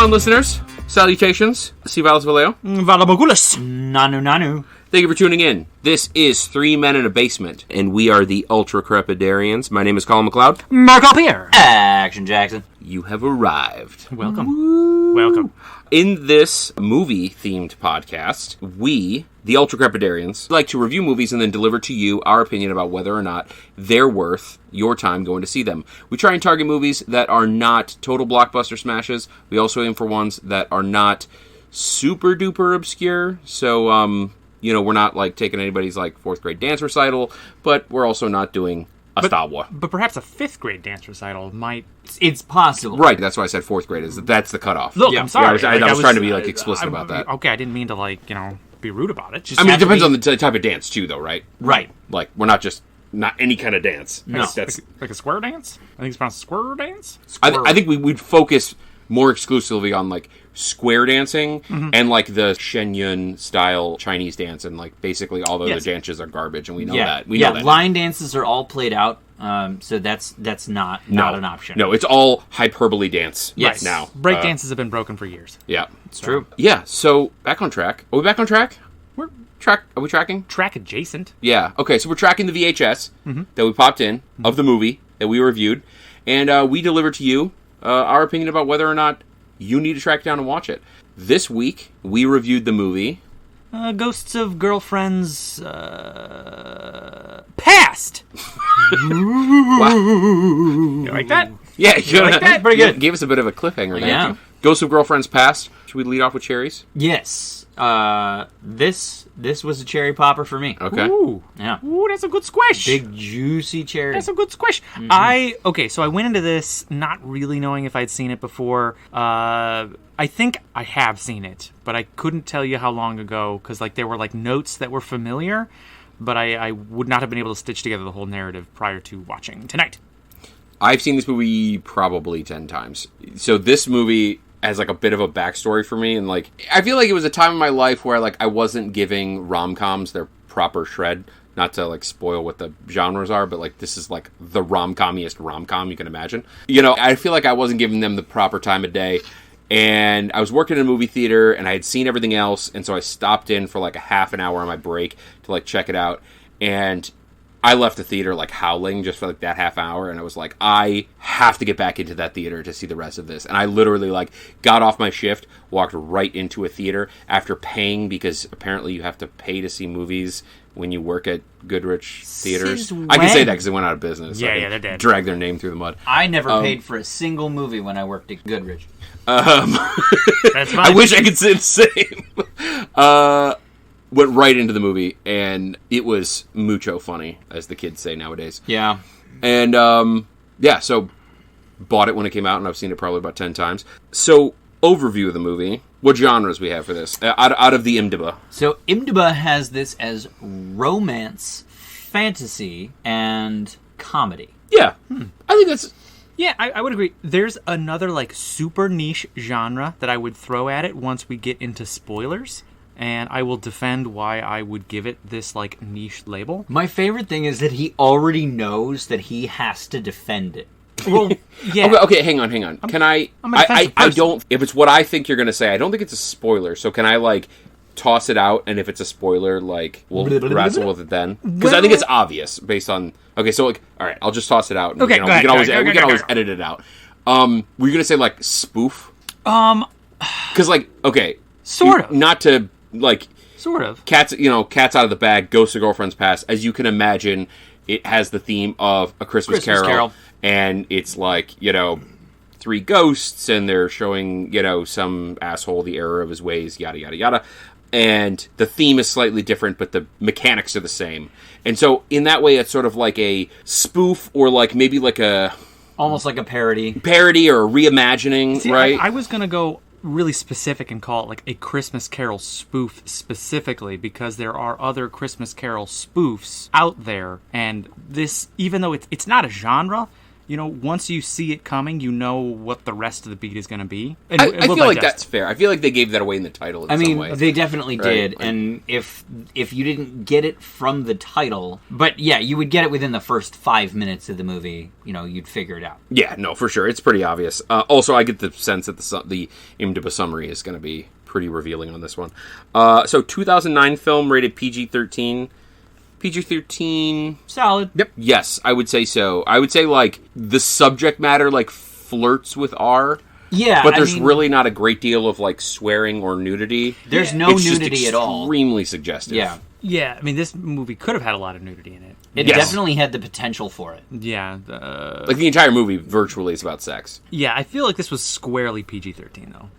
on, listeners. Salutations. Sivalis Valeo. Valabogulis. Nanu. Thank you for tuning in. This is Three Men in a Basement, and we are the Ultra Crepidarians. My name is Colin McLeod. Mark Pierre. Action Jackson. You have arrived. Welcome. Woo. Welcome. In this movie-themed podcast, we, the Ultra Crepidarians, like to review movies and then deliver to you our opinion about whether or not they're worth your time going to see them. We try and target movies that are not total blockbuster smashes. We also aim for ones that are not super-duper obscure. So, we're not like taking anybody's like fourth grade dance recital, but we're also not doing a Star Wars. But perhaps a fifth grade dance recital might... It's possible. Right, that's why I said fourth grade. That's the cutoff. Look, I'm sorry. Yeah, I was trying to be like explicit about that. Okay, I didn't mean to be rude about it. It depends on the type of dance too, though, right? Right. Like, we're not just... Not any kind of dance. No. Like a square dance? I think it's pronounced square dance? I think we'd focus more exclusively on, like, square dancing and, like, the Shenyun style Chinese dance, and, like, basically all the other dances are garbage, and we know that. We know that. Line dances are all played out, so that's not an option. No, it's all hyperbole dance right now. Break dances have been broken for years. Yeah. It's true. Yeah, so, back on track. Are we back on track? Are we tracking? Track adjacent. Yeah. Okay, so we're tracking the VHS that we popped in of the movie that we reviewed, and we delivered to you our opinion about whether or not you need to track down and watch it. This week, we reviewed the movie... Ghosts of Girlfriends... Past! Wow. You like that? Yeah, you like that? Pretty good. Gave us a bit of a cliffhanger there. Yeah. Ghosts of Girlfriends Past. Should we lead off with cherries? Yes. This was a cherry popper for me. Okay. Ooh. Yeah. Ooh, that's a good squish. Big juicy cherry. That's a good squish. So I went into this not really knowing if I'd seen it before. I think I have seen it, but I couldn't tell you how long ago, because there were notes that were familiar, but I would not have been able to stitch together the whole narrative prior to watching tonight. I've seen this movie probably 10 times. So this movie has a bit of a backstory for me, and I feel like it was a time in my life where I wasn't giving rom-coms their proper shred. Not to spoil what the genres are, but this is the rom-commiest rom-com you can imagine. I feel like I wasn't giving them the proper time of day, and I was working in a movie theater, and I had seen everything else, and so I stopped in for a half an hour on my break to check it out, and I left the theater howling just for that half hour, and I was I have to get back into that theater to see the rest of this. And I literally got off my shift, walked right into a theater after paying, because apparently you have to pay to see movies when you work at Goodrich Theaters. I can say that because they went out of business. Yeah, they're dead. Drag their name through the mud. I never paid for a single movie when I worked at Goodrich. That's fine. I wish I could say the same. Went right into the movie, and it was mucho funny, as the kids say nowadays. Yeah. And, so bought it when it came out, and I've seen it probably about 10 times. So, overview of the movie. What genres we have for this, out of the IMDb? So, IMDb has this as romance, fantasy, and comedy. Yeah. I think that's... Yeah, I would agree. There's another, super niche genre that I would throw at it once we get into spoilers. And I will defend why I would give it this, niche label. My favorite thing is that he already knows that he has to defend it. Well, yeah. Okay, hang on. Can I don't... If it's what I think you're going to say, I don't think it's a spoiler. So can I, toss it out, and if it's a spoiler, we'll wrestle with it then? Because I think it's obvious, based on... Okay, so, all right, I'll just toss it out. And okay, we can always edit it out. Were you going to say, spoof? Because, okay... Sort of. Not to... sort of. Cats out of the bag, Ghosts of Girlfriends Past. As you can imagine, it has the theme of A Christmas Carol. And it's three ghosts, and they're showing, some asshole the error of his ways, yada, yada, yada. And the theme is slightly different, but the mechanics are the same. And so, in that way, it's sort of like a spoof, or maybe a... Almost like a parody. Parody or a reimagining, right? I was going to go really specific and call it a Christmas Carol spoof specifically, because there are other Christmas Carol spoofs out there, and this, even though it's not a genre, once you see it coming, you know what the rest of the beat is going to be. And I we'll feel like digest. that's fair. I feel like they gave that away in the title in some way. They definitely did. Right. And if you didn't get it from the title, but yeah, you would get it within the first 5 minutes of the movie. You'd figure it out. Yeah, no, for sure. It's pretty obvious. Also, I get the sense that the IMDb summary is going to be pretty revealing on this one. So 2009 film, rated PG-13. PG-13... Solid. Yep. Yes, I would say so. I would say, like, the subject matter, like, flirts with R. Yeah, But there's really not a great deal of, like, swearing or nudity. There's no It's nudity just at all. extremely suggestive. Yeah. Yeah, I mean, this movie could have had a lot of nudity in it. It Yes. definitely had the potential for it. Yeah. Like, the entire movie virtually is about sex. Yeah, I feel like this was squarely PG-13, though.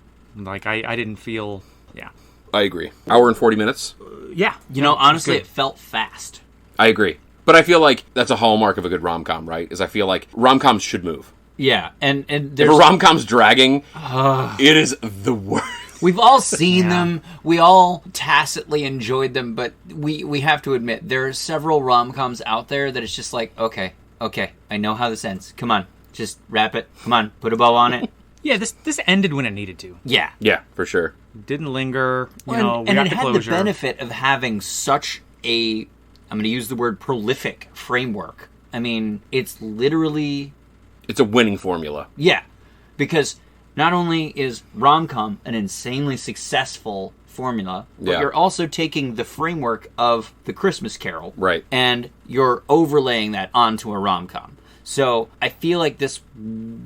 Like, I didn't feel... Yeah. I agree. Hour and 40 minutes? Yeah. Honestly, good. it felt fast. I agree. But I feel like that's a hallmark of a good rom-com, right? Is I feel like rom-coms should move. Yeah, and If there's... a rom-com's dragging, it is the worst. We've all seen them. We all tacitly enjoyed them, but we have to admit there are several rom-coms out there that it's just like, okay, I know how this ends. Come on, just wrap it. Come on, put a bow on it. Yeah, this ended when it needed to. Yeah. Yeah, for sure. Didn't linger. We And got it the had closure. the benefit of having such a, I'm going to use the word prolific framework. I mean, it's literally... It's a winning formula. Yeah, because not only is rom-com an insanely successful formula, but Yeah. you're also taking the framework of The Christmas Carol, Right. and you're overlaying that onto a rom-com. So I feel like this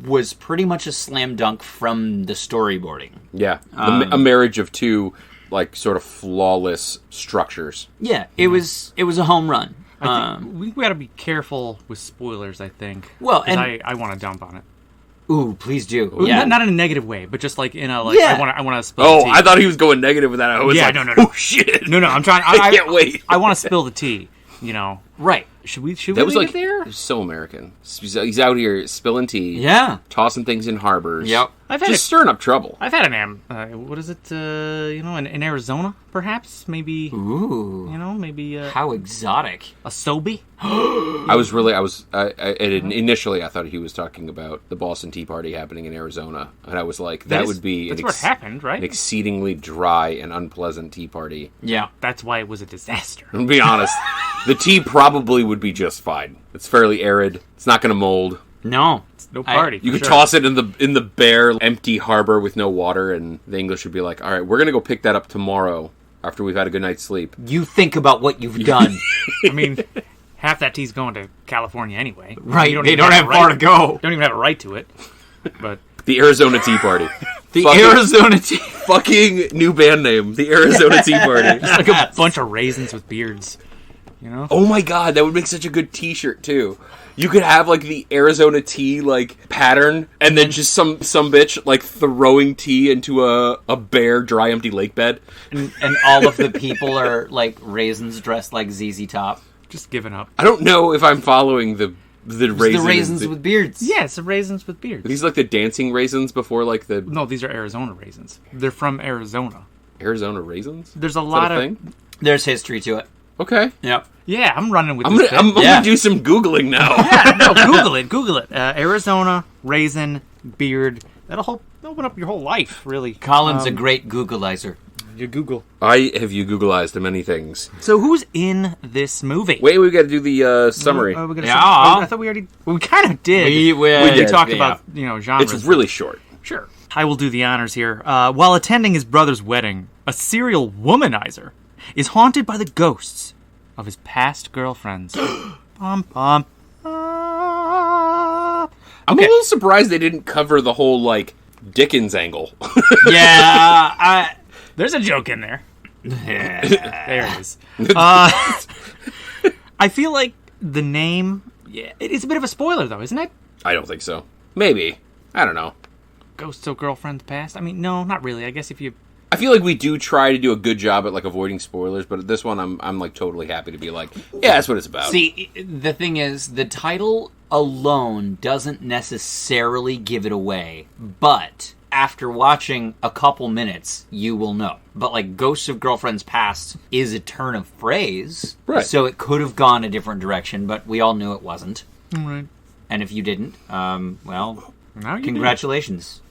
was pretty much a slam dunk from the storyboarding. Yeah. A marriage of two, like, sort of flawless structures. Yeah, it was a home run. I think we got to be careful with spoilers, I think. Well, 'Cause and- I want to dump on it. Ooh, please do. Yeah. Not in a negative way, but just like in a like Yeah. I want to spill Oh, the tea. I thought he was going negative with that. I was Yeah, like, no. oh, shit. No, I'm trying. I can't wait. I want to spill the tea. Right. Should we That was leave like it there? it was so American. He's out here spilling tea, Yeah. tossing things in harbors. Yep. I've had Just stirring up trouble. I've had an what is it? In Arizona, perhaps maybe. Ooh. Maybe How exotic. a Sobe. Initially I thought he was talking about the Boston Tea Party happening in Arizona, and I was like, that would be that's where it happened, right? an exceedingly dry and unpleasant tea party. Yeah. That's why it was a disaster. To be honest, the tea probably would be just fine. It's fairly arid. It's not going to mold. No. No party. You for could sure. toss it in the bare, empty harbor with no water, and the English would be like, all right, we're going to go pick that up tomorrow after we've had a good night's sleep. You think about what you've done. I mean, half that tea's going to California anyway. Right. You They even don't have a far right- to go. Don't even have a right to it. But The Arizona Tea Party. The Fucking- Arizona Tea. Fucking new band name. The Arizona Tea Party. like a bunch of raisins with beards. Oh my god, that would make such a good t-shirt too. You could have like the Arizona tea like pattern, and then just some bitch like throwing tea into a bare, dry, empty lake bed. And all of the people are like raisins dressed like ZZ Top. Just giving up. I don't know if I'm following the The raisins. raisins with beards. Yeah, it's the raisins with beards. These like the dancing raisins before like the No, these are Arizona raisins. They're from Arizona. Arizona raisins. There's a Is that lot a of thing? There's history to it. Okay, Yep. Yeah, I'm running with I'm this. gonna Yeah. do some googling now. No, Google it. Arizona raisin beard. That'll open up your whole life, really. Colin's a great Googleizer. You Google. I have you Googleized many things. So who's in this movie? Wait, we got to do the summary. We're gonna Yeah. I thought we already. We kind of did. We did, talked yeah. about genres. It's really short. Sure. I will do the honors here. While attending his brother's wedding, a serial womanizer is haunted by the ghosts of his past girlfriends. Pom pom. I'm a little surprised they didn't cover the whole like Dickens angle. Yeah. There's a joke in there. There it is. I feel like the name. Yeah, it's a bit of a spoiler though, isn't it? I don't think so. Maybe. I don't know. Ghosts of girlfriends past. I mean, no, not really. I guess if you. I feel like we do try to do a good job at like avoiding spoilers, but at this one I'm like totally happy to be like, yeah, that's what it's about. See, the thing is, the title alone doesn't necessarily give it away, but after watching a couple minutes, you will know. But like Ghosts of Girlfriends Past is a turn of phrase, Right. so it could have gone a different direction, but we all knew it wasn't. Right. And if you didn't, well, Now you congratulations.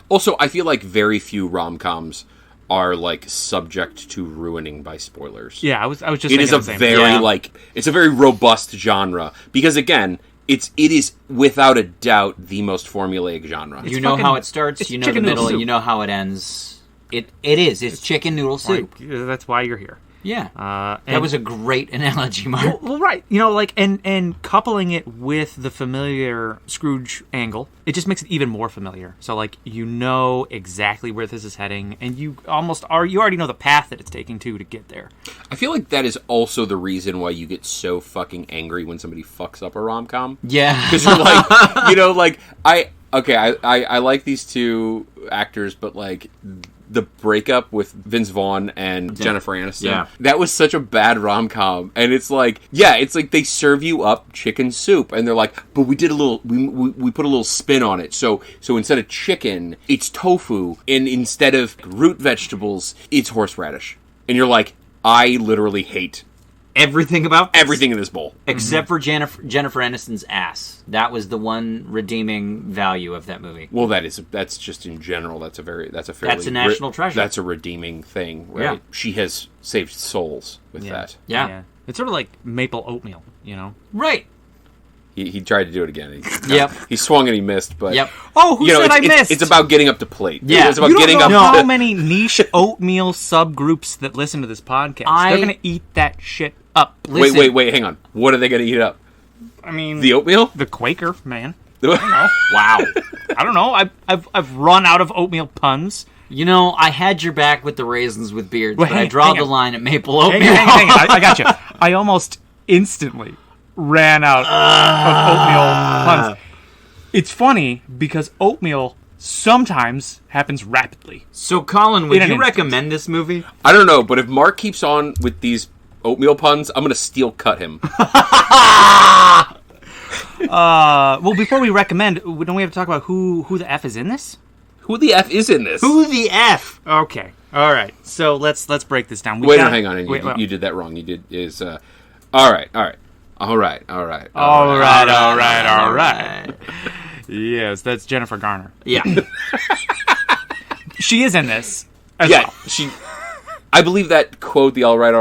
Also, I feel like very few rom-coms are like subject to ruining by spoilers. Yeah, I was just. It thinking is a the same very thing. it's a very robust genre because again, it is without a doubt the most formulaic genre. You know how it starts, you know the chicken noodle middle, soup. you know how it ends. It's chicken noodle soup. That's why you're here. Yeah. And- That was a great analogy, Mark. Well, right. Like, and coupling it with the familiar Scrooge angle, it just makes it even more familiar. So, like, you know exactly where this is heading, and you already know the path that it's taking to get there. I feel like that is also the reason why you get so fucking angry when somebody fucks up a rom-com. Yeah. Because you're like, like, I like these two actors, but, like, the breakup with Vince Vaughn and Jennifer Aniston, that was such a bad rom-com. And it's like they serve you up chicken soup, and they're like, but we did we put a little spin on it. So instead of chicken, it's tofu, and instead of root vegetables, it's horseradish. And you're like, I literally hate everything about everything in this bowl. Except for Jennifer Aniston's ass. That was the one redeeming value of that movie. Well, that's just in general. That's a fairly That's a national treasure. That's a redeeming thing, right? Yeah. She has saved souls with that. Yeah. It's sort of like maple oatmeal, you know? Right. He tried to do it again. Yep. He swung and he missed, but Yep. Oh, who said I missed? It's about getting up to plate. Yeah. It's about You don't getting know up how to many niche oatmeal subgroups that listen to this podcast. They're going to eat that shit up. Listen, Wait, hang on. What are they going to eat up? I mean, The oatmeal? the Quaker, man. Wow. I don't know. I've run out of oatmeal puns. You know, I had your back with the raisins with beards, but I draw hang the on. line at maple oatmeal. Hang on. I got you. I almost instantly ran out of oatmeal puns. It's funny because oatmeal sometimes happens rapidly. So, Colin, would In an you instant. recommend this movie? I don't know, but if Mark keeps on with these oatmeal puns, I'm going to steel cut him. Well, before we recommend, don't we have to talk about who the F is in this? Who the F is in this? Who the F? Okay. All right. So let's break this down. Wait, no, hang on. You did that wrong. You did is all right. Yes, that's Jennifer Garner. Yeah. She is in this. As Yeah, well. I believe that quote, the all right.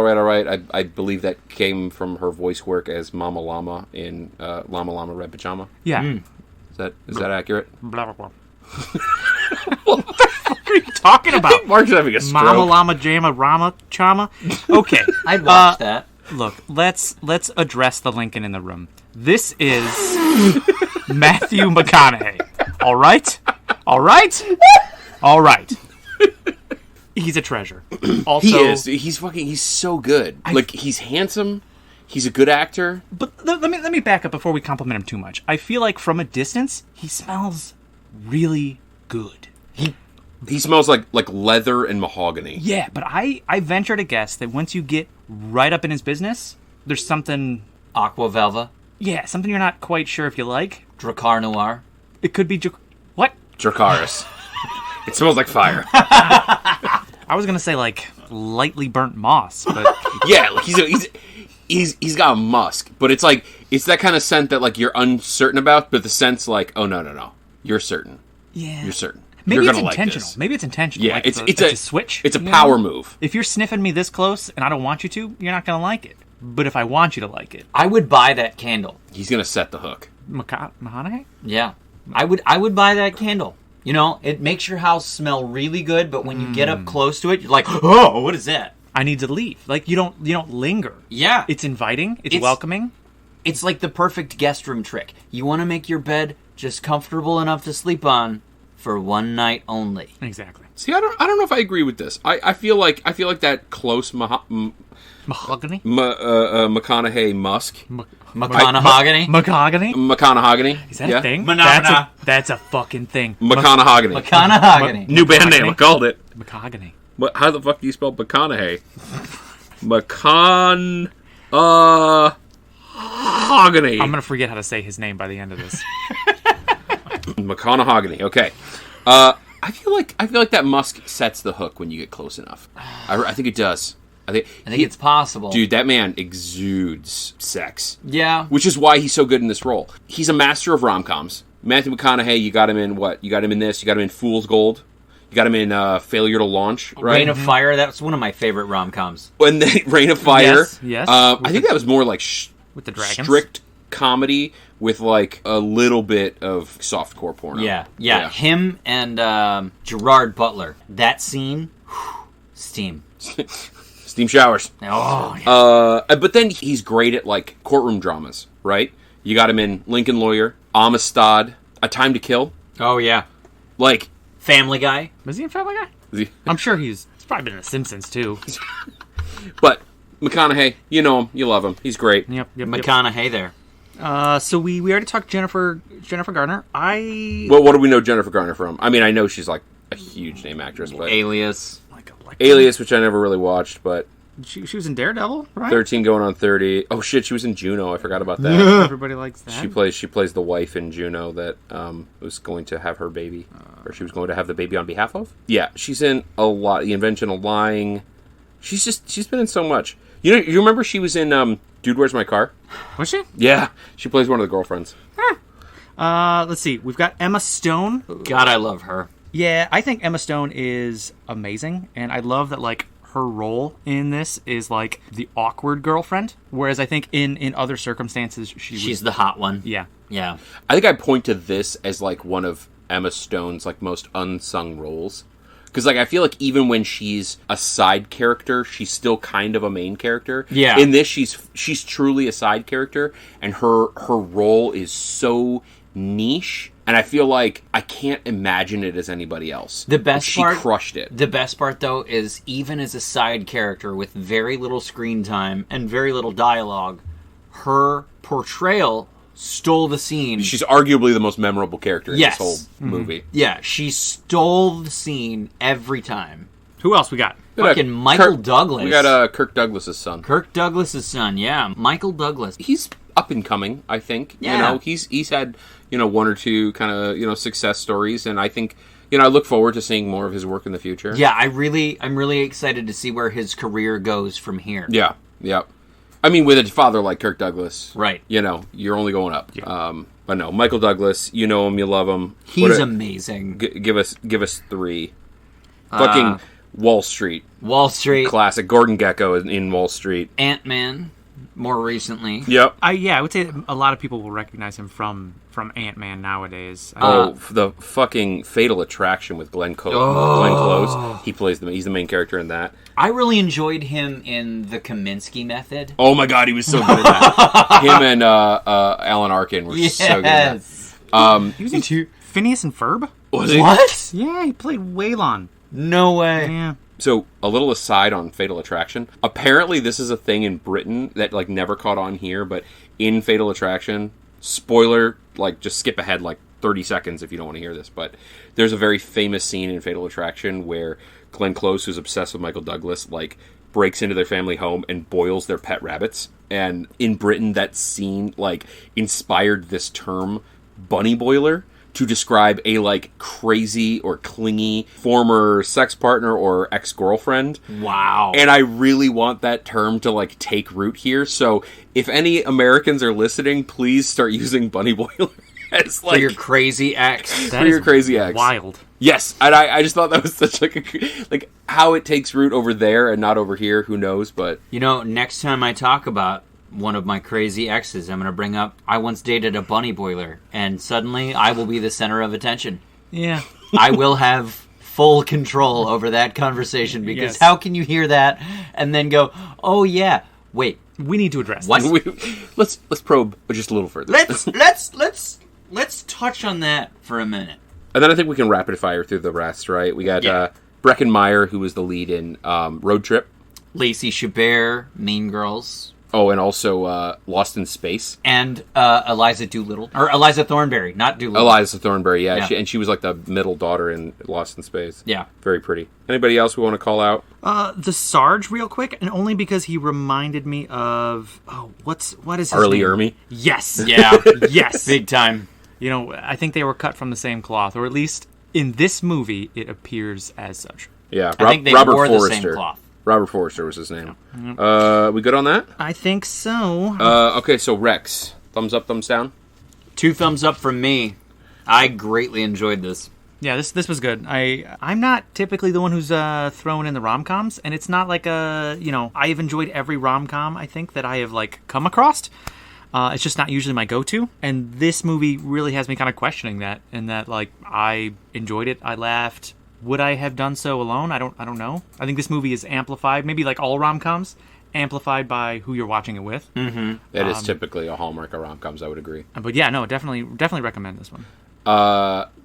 I believe that came from her voice work as Mama Llama in Llama Llama Red Pajama. Yeah. Is that accurate? Blah blah blah. What the fuck are you talking about? Mark's having a stroke. Mama Llama Jama Rama Chama. Okay. I'd watch that. Look, let's address the Lincoln in the room. This is Matthew McConaughey. All right. He's a treasure. Also, He is. He's so good. Like, he's handsome. He's a good actor. But let me back up before we compliment him too much. I feel like from a distance, he smells really good. He smells like leather and mahogany. Yeah, but I venture to guess that once you get right up in his business, there's something... Aqua Velva. Yeah, something you're not quite sure if you like. Dracar Noir. It could be... What? Dracarys. It smells like fire. I was going to say, like, lightly burnt moss, but... Yeah, like he's got a musk, but it's like, it's that kind of scent that, like, you're uncertain about, but the scent's like, oh, no. You're certain. Yeah. You're certain. Maybe You're it's gonna like intentional. this. Maybe it's intentional. Yeah, like it's a switch. It's a you know? power move. If you're sniffing me this close and I don't want you to, you're not going to like it. But if I want you to like it... I would buy that candle. He's gonna set the hook. McConaughey? Yeah. I would buy that candle. You know, it makes your house smell really good, but when you get up close to it, you're like, oh, what is that? I need to leave. Like, you don't linger. Yeah. It's inviting. It's It's- welcoming. It's like the perfect guest room trick. You want to make your bed just comfortable enough to sleep on for one night only. Exactly. See, I don't know if I agree with this. I feel like that close Mahogany? McConaughey musk. McConaughey. Mahogany? McConaughey. Is that a thing? Manana. That's a fucking thing. McConaughey. McConaughey. New band name. I called it. Mahogany. How the fuck do you spell McConaughey? Mahogany. I'm gonna forget how to say his name by the end of this. McConaughey. Okay. I feel like that musk sets the hook when you get close enough. I think it does. I think it's possible. Dude, that man exudes sex. Yeah. Which is why he's so good in this role. He's a master of rom-coms. Matthew McConaughey, you got him in what? You got him in this. You got him in Fool's Gold. You got him in Failure to Launch, right? Reign of Fire, that's one of my favorite rom-coms. And then Reign of Fire. Yes. I think that was more like with the dragons. Strict comedy with like a little bit of softcore porno. Yeah. Him and Gerard Butler. That scene, steam. Steam showers. Oh, yeah. But then he's great at like courtroom dramas, right? You got him in Lincoln Lawyer, Amistad, A Time to Kill. Oh, yeah. Like... Family Guy. Was he in Family Guy? I'm sure he's probably been in The Simpsons, too. But McConaughey, you know him, you love him. He's great. Yep. McConaughey there. So we already talked Jennifer Garner. Well, what do we know Jennifer Garner from? I mean, I know she's like a huge name actress, but... Alias. Alias, which I never really watched, but... She was in Daredevil, right? 13 going on 30. Oh shit, she was in Juno. I forgot about that. Everybody likes that. She plays the wife in Juno that was going to have her baby, or she was going to have the baby on behalf of. Yeah, she's in a lot. The Invention of Lying. She's been in so much. You remember she was in Dude, Where's My Car? Was she? Yeah, she plays one of the girlfriends. Let's see. We've got Emma Stone. God, I love her. Yeah, I think Emma Stone is amazing, and I love that like her role in this is like the awkward girlfriend, whereas I think in other circumstances she's the hot one. Yeah. I think I point to this as like one of Emma Stone's like most unsung roles, because like I feel like even when she's a side character, she's still kind of a main character. Yeah. In this, she's truly a side character, and her role is so niche. And I feel like I can't imagine it as anybody else. She crushed it. The best part, though, is even as a side character with very little screen time and very little dialogue, her portrayal stole the scene. She's arguably the most memorable character in this whole movie. Yeah, she stole the scene every time. Who else we got? Fucking Michael Douglas. We got Kirk Douglas' son. Kirk Douglas' son, yeah. Michael Douglas. He's up and coming, I think. Yeah. You know, he's had, one or two kind of, success stories, and I think, I look forward to seeing more of his work in the future. Yeah, I'm really excited to see where his career goes from here. Yeah. I mean, with a father like Kirk Douglas, right? You're only going up. Yeah. But no, Michael Douglas, you know him, you love him. He's amazing. Give us three. Fucking Wall Street. Classic. Gordon Gekko in Wall Street. Ant-Man, more recently. Yep. I would say a lot of people will recognize him from Ant-Man nowadays. The fucking Fatal Attraction with Glenn Close. He's the main character in that. I really enjoyed him in The Kaminsky Method. Oh my god, he was so good in that. Him and Alan Arkin were so good in that. He was in Phineas and Ferb? Was he? What? Yeah, he played Waylon. No way. Yeah. So, a little aside on Fatal Attraction. Apparently, this is a thing in Britain that, like, never caught on here, but in Fatal Attraction, spoiler, like, just skip ahead, like, 30 seconds if you don't want to hear this, but there's a very famous scene in Fatal Attraction where Glenn Close, who's obsessed with Michael Douglas, like, breaks into their family home and boils their pet rabbits. And in Britain, that scene, like, inspired this term, bunny boiler, to describe a, like, crazy or clingy former sex partner or ex-girlfriend. Wow. And I really want that term to, like, take root here. So if any Americans are listening, please start using bunny boiler as, like... For your crazy ex. For your crazy ex. Wild. Yes. And I just thought that was such, like, like, how it takes root over there and not over here, who knows, but... Next time I talk about one of my crazy exes, I'm going to bring up, I once dated a bunny boiler, and suddenly I will be the center of attention. Yeah. I will have full control over that conversation, because how can you hear that and then go, oh yeah, wait. We need to address what? this. Let's probe just a little further. Let's touch on that for a minute. And then I think we can rapid fire through the rest, right? We got Breckin Meyer, who was the lead in Road Trip. Lacey Chabert, Mean Girls. Oh, and also Lost in Space. And Eliza Doolittle. Or Eliza Thornberry, not Doolittle. Eliza Thornberry, yeah. She was like the middle daughter in Lost in Space. Yeah. Very pretty. Anybody else we want to call out? The Sarge, real quick, and only because he reminded me of... what is his Arlie name? Ermey? Yes. Yeah. Yes. Big time. I think they were cut from the same cloth, or at least in this movie, it appears as such. Yeah. I think they Robert wore Forrester. the same cloth. Robert Forster was his name. We good on that? I think so. Okay, so Rex, thumbs up, thumbs down? 2 thumbs up from me. I greatly enjoyed this. Yeah, this was good. I'm not typically the one who's throwing in the rom-coms, and it's not like I have enjoyed every rom-com, I think, that I have, like, come across. It's just not usually my go-to, and this movie really has me kind of questioning that, and that, like, I enjoyed it, I laughed. Would I have done so alone? I don't know. I think this movie is amplified, maybe like all rom-coms, amplified by who you're watching it with. Mm-hmm. That is typically a hallmark of rom-coms, I would agree. But yeah, no, definitely recommend this one.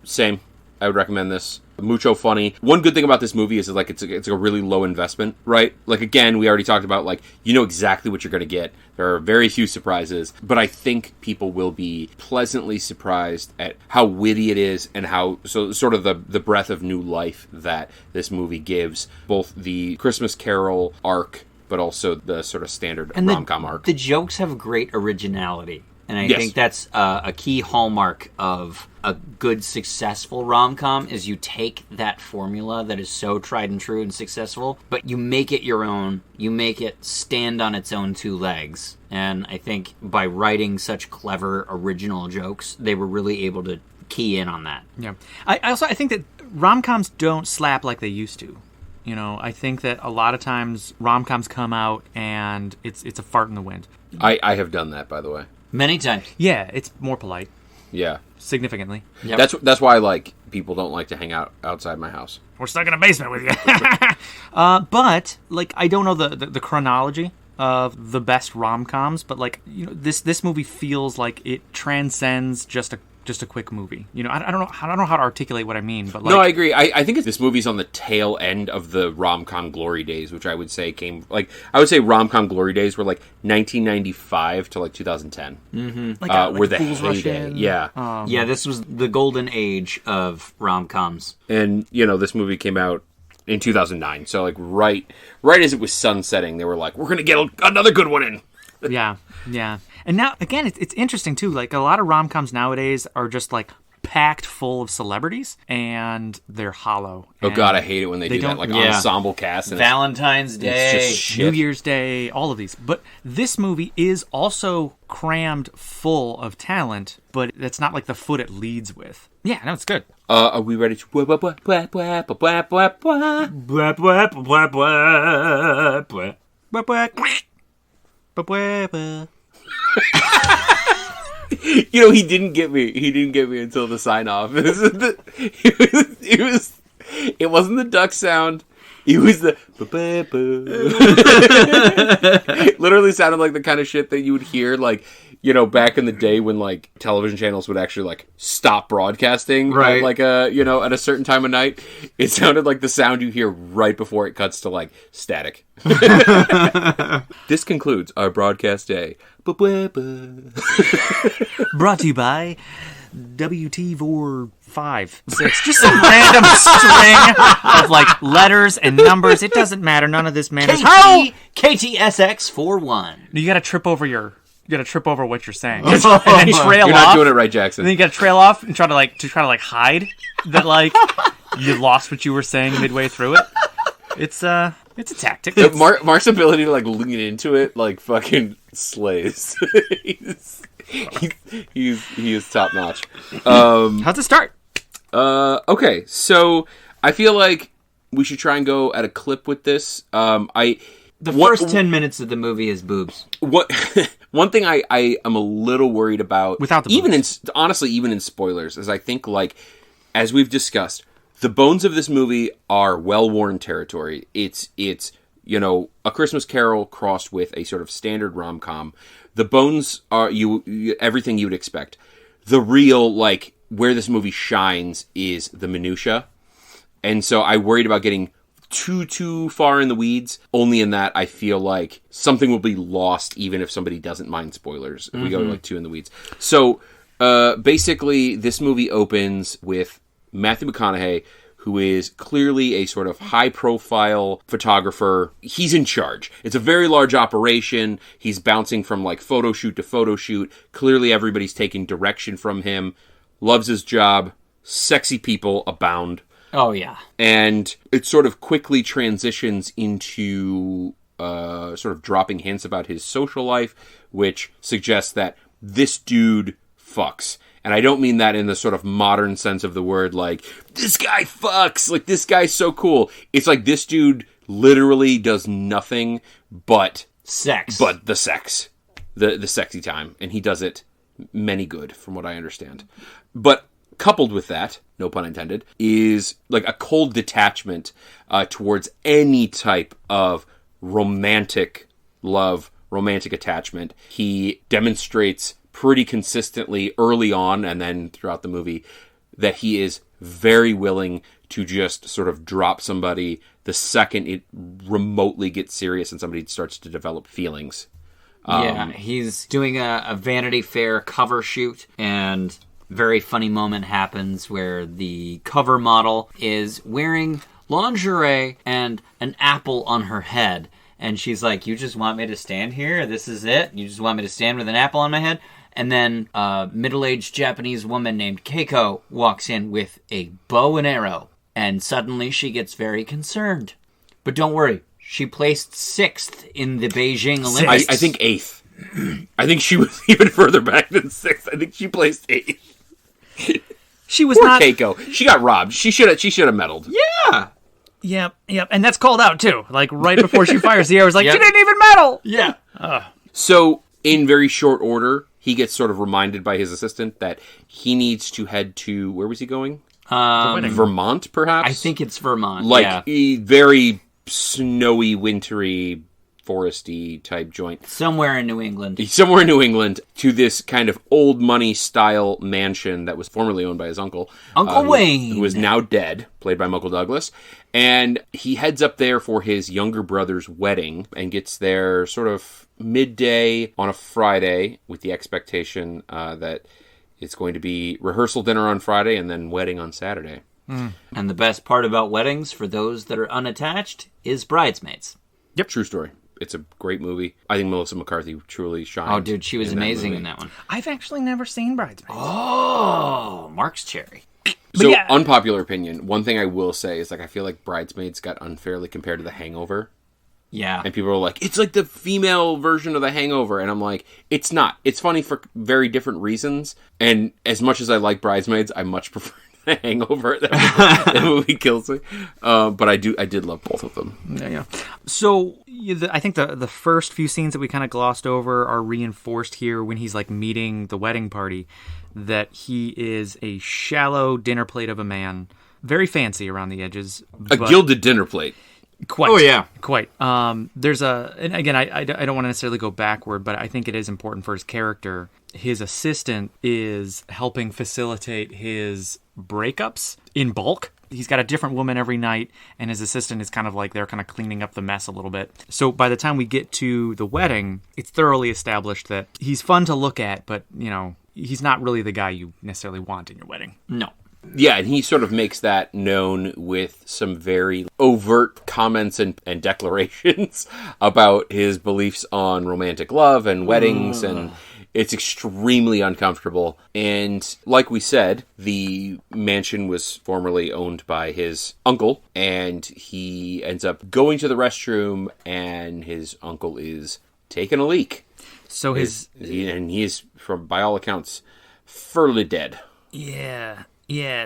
Same. I would recommend this. Mucho funny. One good thing about this movie is like it's a really low investment, right? Like, again, we already talked about, like, you know exactly what you're going to get. There are very few surprises, but I think people will be pleasantly surprised at how witty it is and how sort of the breath of new life that this movie gives, both the Christmas Carol arc, but also the sort of standard rom-com arc. The jokes have great originality. And I think that's a key hallmark of a good, successful rom-com is you take that formula that is so tried and true and successful, but you make it your own. You make it stand on its own 2 legs. And I think by writing such clever, original jokes, they were really able to key in on that. Yeah. I think that rom-coms don't slap like they used to. You know, I think that a lot of times rom-coms come out and it's a fart in the wind. I have done that, by the way. Many times. Yeah, it's more polite. Yeah. Significantly. Yep. That's why, like, people don't like to hang out outside my house. We're stuck in a basement with you. But, like, I don't know the chronology of the best rom-coms, but, like, you know, this movie feels like it transcends just a quick movie. You know, I don't know how to articulate what I mean, but, like... No, I agree. I think this movie's on the tail end of the rom-com glory days, which I would say rom-com glory days were, like, 1995 to, like, 2010. Mm-hmm. Like were the Fools Rush heyday. In. Yeah. Yeah, this was the golden age of rom-coms. And, you know, this movie came out in 2009, so, like, right as it was sunsetting, they were like, we're gonna get another good one in. Yeah. And now, again, it's interesting, too. Like, a lot of rom-coms nowadays are just, like, packed full of celebrities, and they're hollow. Oh, God, I hate it when they do that. Like, ensemble cast. And Valentine's Day. It's just shit. New Year's Day, all of these. But this movie is also crammed full of talent, but that's not, like, the foot it leads with. Yeah, no, it's good. Are we ready to... You know, he didn't get me. He didn't get me until the sign off. It wasn't the duck sound. It was the... It literally sounded like the kind of shit that you would hear, like, you know, back in the day when, like, television channels would actually, like, stop broadcasting, right? Like, you know, at a certain time of night. It sounded like the sound you hear right before it cuts to, like, static. This concludes our broadcast day. Brought to you by WT456. Just some random string of, like, letters and numbers. It doesn't matter. None of this matters. KTSX41. You gotta trip over what you're saying, and then trail You're off. not doing it right, Jackson. And then you gotta trail off and try to hide that, like, you lost what you were saying midway through it. It's a tactic. Mark's ability to, like, lean into it, like, fucking slays. He is top notch. How's it start? Okay, so I feel like we should try and go at a clip with this. The first 10 minutes of the movie is boobs. One thing I am a little worried about, without the boobs. Even in spoilers, is I think, like, as we've discussed, the bones of this movie are well-worn territory. It's you know, A Christmas Carol crossed with a sort of standard rom-com. The bones are everything you would expect. The real, like, where this movie shines is the minutia. And so I worried about getting too far in the weeds. Only in that I feel like something will be lost even if somebody doesn't mind spoilers if we go, like, too in the weeds. So basically this movie opens with Matthew McConaughey, who is clearly a sort of high-profile photographer. He's in charge. It's a very large operation. He's bouncing from, like, photo shoot to photo shoot. Clearly everybody's taking direction from him. Loves his job. Sexy people abound. Oh, yeah. And it sort of quickly transitions into sort of dropping hints about his social life, which suggests that this dude fucks. And I don't mean that in the sort of modern sense of the word, like, this guy fucks, like, this guy's so cool. It's like this dude literally does nothing but... Sex. But the sex. The sexy time. And he does it many good, from what I understand. But coupled with that, no pun intended, is like a cold detachment towards any type of romantic love, romantic attachment. He demonstrates pretty consistently early on and then throughout the movie that he is very willing to just sort of drop somebody the second it remotely gets serious and somebody starts to develop feelings. Yeah, he's doing a Vanity Fair cover shoot, and very funny moment happens where the cover model is wearing lingerie and an apple on her head. And she's like, you just want me to stand here? This is it? You just want me to stand with an apple on my head? And then a middle-aged Japanese woman named Keiko walks in with a bow and arrow. And suddenly she gets very concerned. But don't worry, she placed 6th in the Beijing Olympics. I think 8th. I think she was even further back than 6th. I think she placed 8th. She was Poor not... Keiko. She got robbed. She should have medaled. Yeah! Yep. And that's called out, too. Like, right before she fires the arrow, it's like, she didn't even medal! Yeah. So, in very short order, he gets sort of reminded by his assistant that he needs to head to... Where was he going? Vermont, perhaps? I think it's Vermont, a very snowy, wintry, foresty type joint. Somewhere in New England. To this kind of old money style mansion that was formerly owned by his uncle. Uncle Wayne. Who is now dead, played by Michael Douglas. And he heads up there for his younger brother's wedding and gets there sort of midday on a Friday with the expectation that it's going to be rehearsal dinner on Friday and then wedding on Saturday. And the best part about weddings, for those that are unattached, is Bridesmaids. Yep. True story. It's a great movie. I think Melissa McCarthy truly shined. Oh, dude, she was amazing in that one. I've actually never seen Bridesmaids. Oh, Mark's cherry. So, unpopular opinion, one thing I will say is, like, I feel like Bridesmaids got unfairly compared to The Hangover. Yeah. And people are like, it's like the female version of The Hangover. And I'm like, it's not. It's funny for very different reasons. And as much as I like Bridesmaids, I much prefer The Hangover. That movie kills me. But I did love both of them. Yeah. So I think the first few scenes that we kind of glossed over are reinforced here when he's like meeting the wedding party, that he is a shallow dinner plate of a man, very fancy around the edges. A gilded dinner plate. Quite. Oh, yeah. Quite. There's and again, I don't want to necessarily go backward, but I think it is important for his character. His assistant is helping facilitate his breakups in bulk. He's got a different woman every night, and his assistant is kind of like they're kind of cleaning up the mess a little bit. So by the time we get to the wedding, it's thoroughly established that he's fun to look at, but, you know, he's not really the guy you necessarily want in your wedding. No. Yeah, and he sort of makes that known with some very overt comments and declarations about his beliefs on romantic love and weddings, and it's extremely uncomfortable. And like we said, the mansion was formerly owned by his uncle, and he ends up going to the restroom, and his uncle is taking a leak. So he is, from by all accounts, fairly dead. Yeah,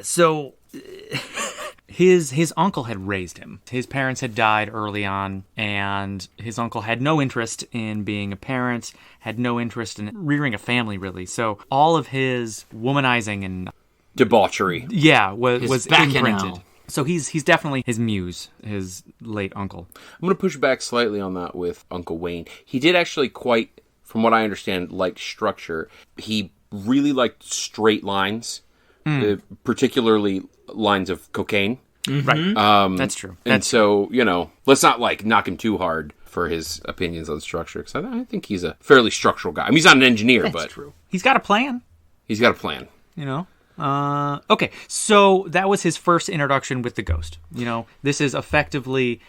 so his uncle had raised him. His parents had died early on, and his uncle had no interest in being a parent, had no interest in rearing a family, really. So all of his womanizing and debauchery, was imprinted. So he's definitely his muse, his late uncle. I'm going to push back slightly on that with Uncle Wayne. He did actually quite, from what I understand, like structure. He really liked straight lines. Particularly lines of cocaine. Right. That's true. So, you know, let's not, like, knock him too hard for his opinions on structure, because I think he's a fairly structural guy. I mean, he's not an engineer, That's but... true. He's got a plan. He's got a plan. You know? Okay, so that was his first introduction with the ghost. You know, this is effectively...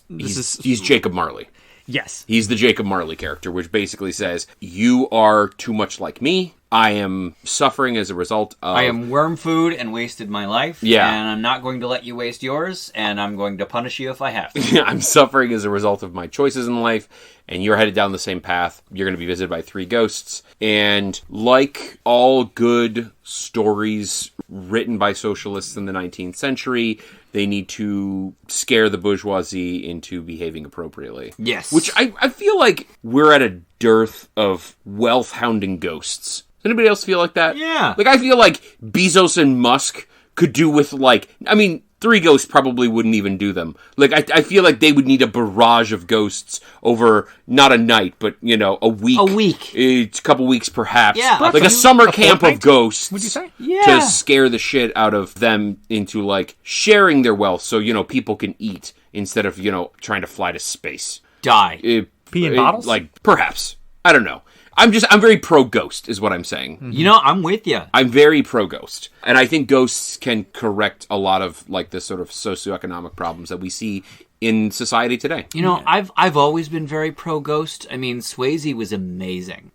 He's Jacob Marley. Yes. He's the Jacob Marley character, which basically says, you are too much like me, I am suffering as a result of... I am worm food and wasted my life. Yeah. And I'm not going to let you waste yours, and I'm going to punish you if I have to. I'm suffering as a result of my choices in life, and you're headed down the same path. You're going to be visited by 3 ghosts. And like all good stories written by socialists in the 19th century, they need to scare the bourgeoisie into behaving appropriately. Yes. Which I feel like we're at a dearth of wealth-hounding ghosts. Does anybody else feel like that? Yeah. Like, I feel like Bezos and Musk could do with, like... I mean, 3 ghosts probably wouldn't even do them. Like, I feel like they would need a barrage of ghosts over, not a night, but, you know, a week. A week. A couple weeks, perhaps. Yeah. Like a summer camp of ghosts. Would you say? Yeah. To scare the shit out of them into, like, sharing their wealth so, you know, people can eat instead of, you know, trying to fly to space. Die. Pee in bottles? Like, perhaps. I don't know. I'm very pro-ghost, is what I'm saying. Mm-hmm. You know, I'm with you. I'm very pro-ghost. And I think ghosts can correct a lot of, like, the sort of socioeconomic problems that we see in society today. You know, I've always been very pro-ghost. I mean, Swayze was amazing.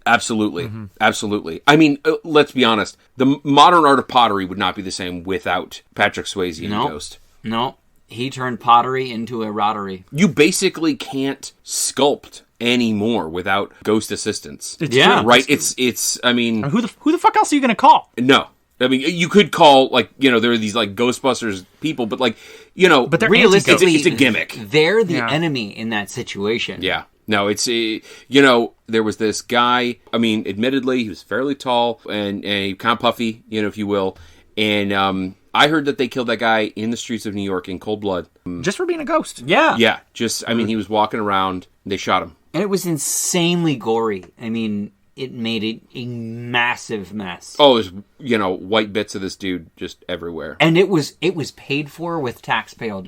Absolutely. Absolutely. I mean, let's be honest. The modern art of pottery would not be the same without Patrick Swayze and Ghost. No, he turned pottery into a rottery. You basically can't sculpt anymore without ghost assistance. It's Yeah. true. Right? It's I mean... Who the fuck else are you going to call? No. I mean, you could call, like, you know, there are these, like, Ghostbusters people, but, like, you know... But they're Realistically, it's a gimmick. They're the Yeah. enemy in that situation. Yeah. No, it's, you know, there was this guy, I mean, admittedly, he was fairly tall and kind of puffy, you know, if you will. And I heard that they killed that guy in the streets of New York in cold blood. Just for being a ghost. Yeah. Yeah, just, I mean, he was walking around, and they shot him. And it was insanely gory. I mean, it made it a massive mess. Oh, there's, you know, white bits of this dude just everywhere. And it was paid for with taxpayer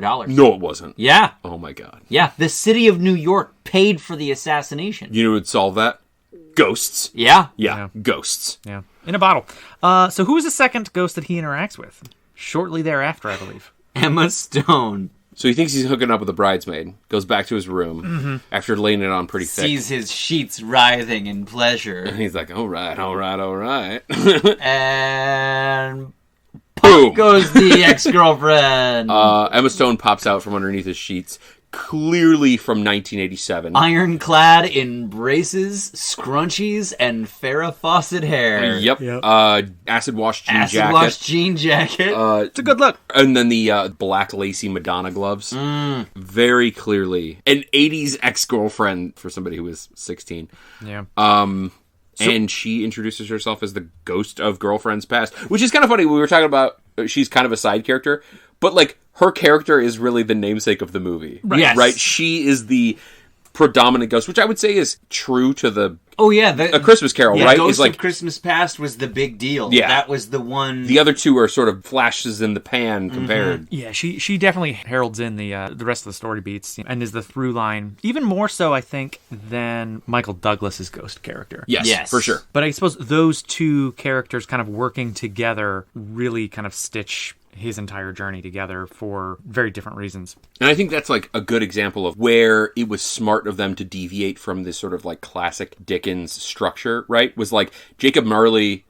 dollars. No, it wasn't. Yeah. Oh, my God. Yeah. The city of New York paid for the assassination. You know who would solve that? Ghosts. Yeah. Yeah, ghosts. Yeah. In a bottle. So who is the second ghost that he interacts with? Shortly thereafter, I believe. Emma Stone So he thinks he's hooking up with a bridesmaid, goes back to his room after laying it on pretty thick. sees his sheets writhing in pleasure. And he's like, all right. And Boom! goes the ex-girlfriend. Emma Stone pops out from underneath his sheets, clearly from 1987. Ironclad in braces, scrunchies, and Farrah Fawcett hair. Yep. Acid wash jean Acid jacket. wash jean jacket. It's a good look. And then the black lacy Madonna gloves. Very clearly. An 80s ex-girlfriend for somebody who was 16. Yeah. And she introduces herself as the ghost of girlfriends past, which is kind of funny. We were talking about she's kind of a side character, but like her character is really the namesake of the movie. Right. Yes. Right? She is the predominant ghost, which I would say is true to the Oh yeah, A Christmas Carol, right? Ghost Is like of Christmas Past was the big deal. Yeah. That was the one. the other two are sort of flashes in the pan compared. Yeah, she definitely heralds in the rest of the story beats and is the through line, even more so, I think, than Michael Douglas's ghost character. Yes, for sure. But I suppose those two characters kind of working together really kind of stitch his entire journey together for very different reasons. And I think that's like a good example of where it was smart of them to deviate from this sort of like classic Dickens structure, right? Was like Jacob Marley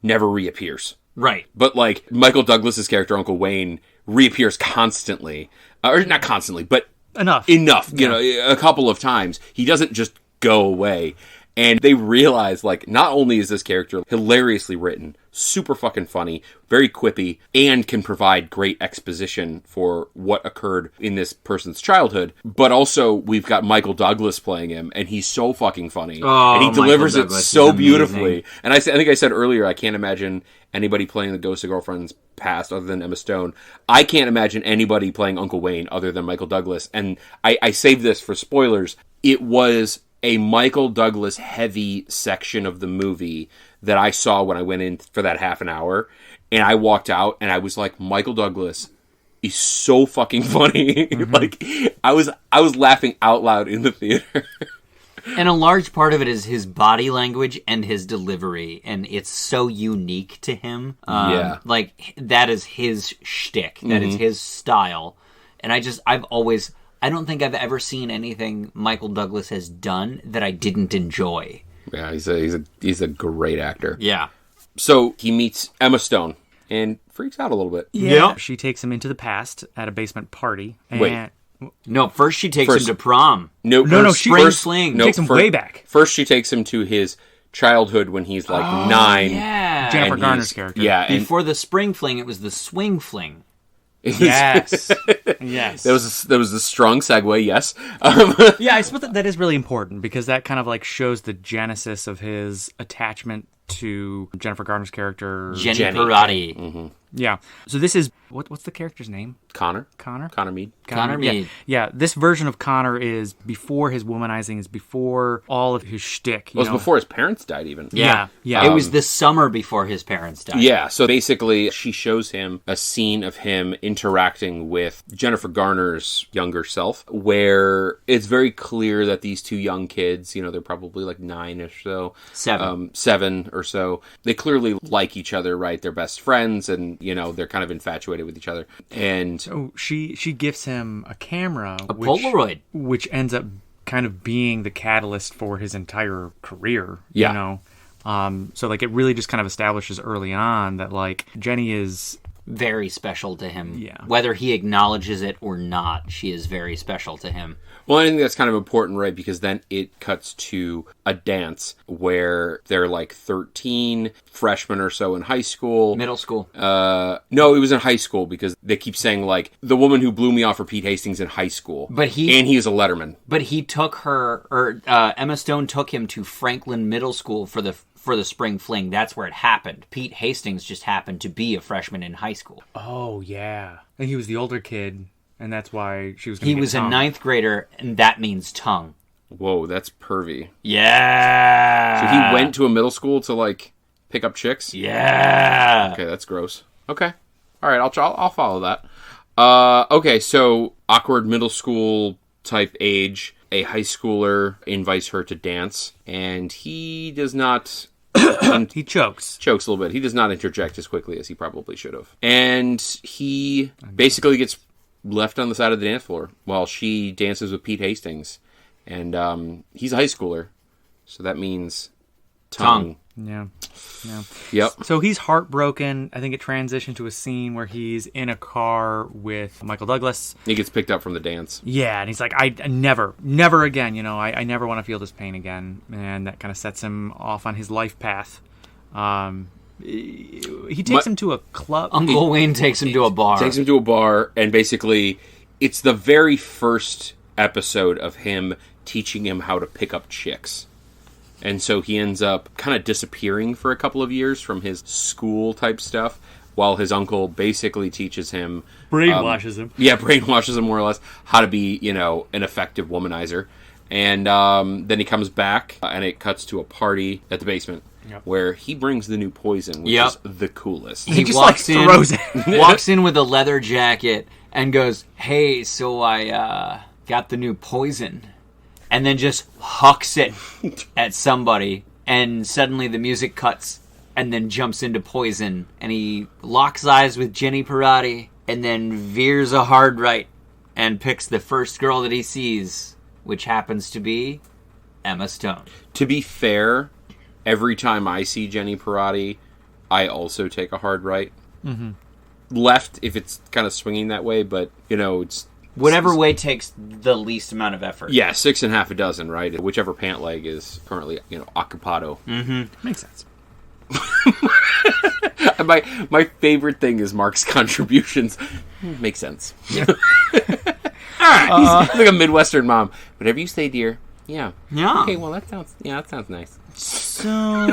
never reappears. Right. But like Michael Douglas's character, Uncle Wayne, reappears constantly. Or not constantly, but Enough. you know, a couple of times. He doesn't just go away. And they realize, like, not only is this character hilariously written, super fucking funny, very quippy, and can provide great exposition for what occurred in this person's childhood, but also we've got Michael Douglas playing him, and he's so fucking funny. Oh, and he delivers Michael it Douglas so is beautifully. amazing. And I think I said earlier, I can't imagine anybody playing the Ghost of Girlfriend's Past other than Emma Stone. I can't imagine anybody playing Uncle Wayne other than Michael Douglas. And I saved this for spoilers. It was a Michael Douglas heavy section of the movie that I saw when I went in for that half an hour, and I walked out and I was like, Michael Douglas is so fucking funny. Like I was laughing out loud in the theater. And a large part of it is his body language and his delivery, and it's so unique to him. Yeah. Like, that is his shtick. That is his style. And I don't think I've ever seen anything Michael Douglas has done that I didn't enjoy. Yeah, he's a great actor. Yeah. So he meets Emma Stone and freaks out a little bit. Yeah. She takes him into the past at a basement party. And Wait. No, first she takes him to prom. No, Spring Fling. Takes him way back. First, she takes him to his childhood when he's like 9. Yeah. Jennifer Garner's character. Yeah. And Before the Spring Fling, it was the Swing Fling. Yes. Yes. That was a strong segue, yes. Yeah, I suppose that is really important because that kind of like shows the genesis of his attachment to Jennifer Garner's character. Jenny Jenny. Parati. Mm-hmm. Yeah. So this is what's the character's name? Connor Mead. Connor Mead. Yeah. This version of Connor is before his womanizing, is before all of his shtick. It was before his parents died, even. Yeah. It was the summer before his parents died. Yeah, so basically she shows him a scene of him interacting with Jennifer Garner's younger self, where it's very clear that these two young kids, they're probably like 9-ish, so 7 or so. They clearly like each other, right? They're best friends, and they're kind of infatuated with each other. And so she gifts him a camera, Polaroid, which ends up kind of being the catalyst for his entire career. Yeah. So like it really just kind of establishes early on that like Jenny is very special to him. Yeah. Whether he acknowledges it or not, she is very special to him. Well, I think that's kind of important, right? Because then it cuts to a dance where they're like 13 freshmen or so in high school. Middle school. No, it was in high school because they keep saying like the woman who blew me off for Pete Hastings in high school. And he's a Letterman. But he took her, or Emma Stone took him to Franklin Middle School for the Spring Fling. That's where it happened. Pete Hastings just happened to be a freshman in high school. Oh, yeah. And he was the older kid, and that's why she was going to He was a 9th grader, and that means tongue. Whoa, that's pervy. Yeah. So he went to a middle school to like pick up chicks? Yeah. Okay, that's gross. Okay. All right, I'll follow that. Okay, so awkward middle school type age. A high schooler invites her to dance, and he does not... he chokes a little bit. He does not interject as quickly as he probably should have. And he basically gets left on the side of the dance floor while she dances with Pete Hastings. And he's a high schooler, so that means tongue. Yeah. Yep. So he's heartbroken. I think it transitioned to a scene where he's in a car with Michael Douglas. He gets picked up from the dance. Yeah, and he's like, I never again, I never want to feel this pain again. And that kind of sets him off on his life path. He takes him to a club. Uncle Wayne takes him to a bar. Takes him to a bar, and basically, it's the very first episode of him teaching him how to pick up chicks. And so he ends up kind of disappearing for a couple of years from his school type stuff, while his uncle basically teaches him... brainwashes him. Yeah, brainwashes him more or less, how to be, an effective womanizer. And then he comes back, and it cuts to a party at the basement, where he brings the new poison, which is the coolest. He just walks like throws in, it. walks in with a leather jacket and goes, "Hey, so I got the new poison." And then just hucks it at somebody, and suddenly the music cuts, and then jumps into poison, and he locks eyes with Jenny Parati, and then veers a hard right, and picks the first girl that he sees, which happens to be Emma Stone. To be fair, every time I see Jenny Parati, I also take a hard right. Mm-hmm. Left, if it's kind of swinging that way, but, it's... Whatever way takes the least amount of effort. Yeah, 6 1/2, right? Whichever pant leg is currently, occupado. Mm-hmm. Makes sense. My favorite thing is Mark's contributions. Makes sense. Yeah. He's like a Midwestern mom. Whatever you say, dear. Yeah. Yeah. Okay, well, that sounds nice. So,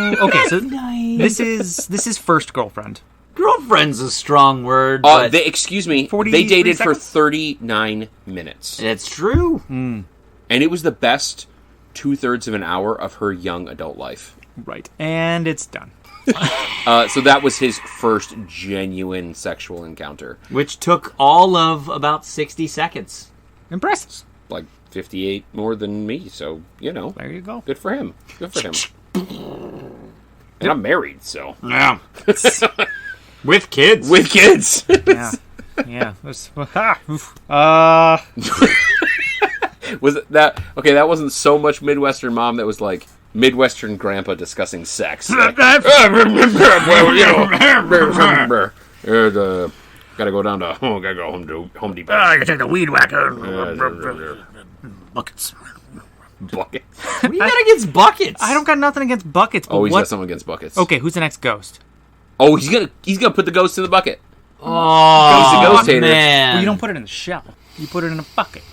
nice. This is first girlfriend. Girlfriend's a strong word, but... Excuse me, 40 they dated for seconds? 39 minutes. It's true. And it was the best 2/3 of an hour of her young adult life. Right. And it's done. So that was his first genuine sexual encounter. Which took all of about 60 seconds. Impressive. Like 58 more than me, so, There you go. good for him. Good for him. And I'm married, so. Yeah. With kids. With kids. Yeah. Yeah. Was Was it that... Okay, that wasn't so much Midwestern mom that was like, Midwestern grandpa discussing sex. Gotta go down to Home Depot. I gotta take the weed whacker. Buckets. Bucket. What do you got against buckets? I don't got nothing against buckets. But He's got something against buckets. Okay, who's the next ghost? Oh, he's gonna put the ghost in the bucket. Oh, Ghost hater. man. Well, you don't put it in the shell. You put it in a bucket.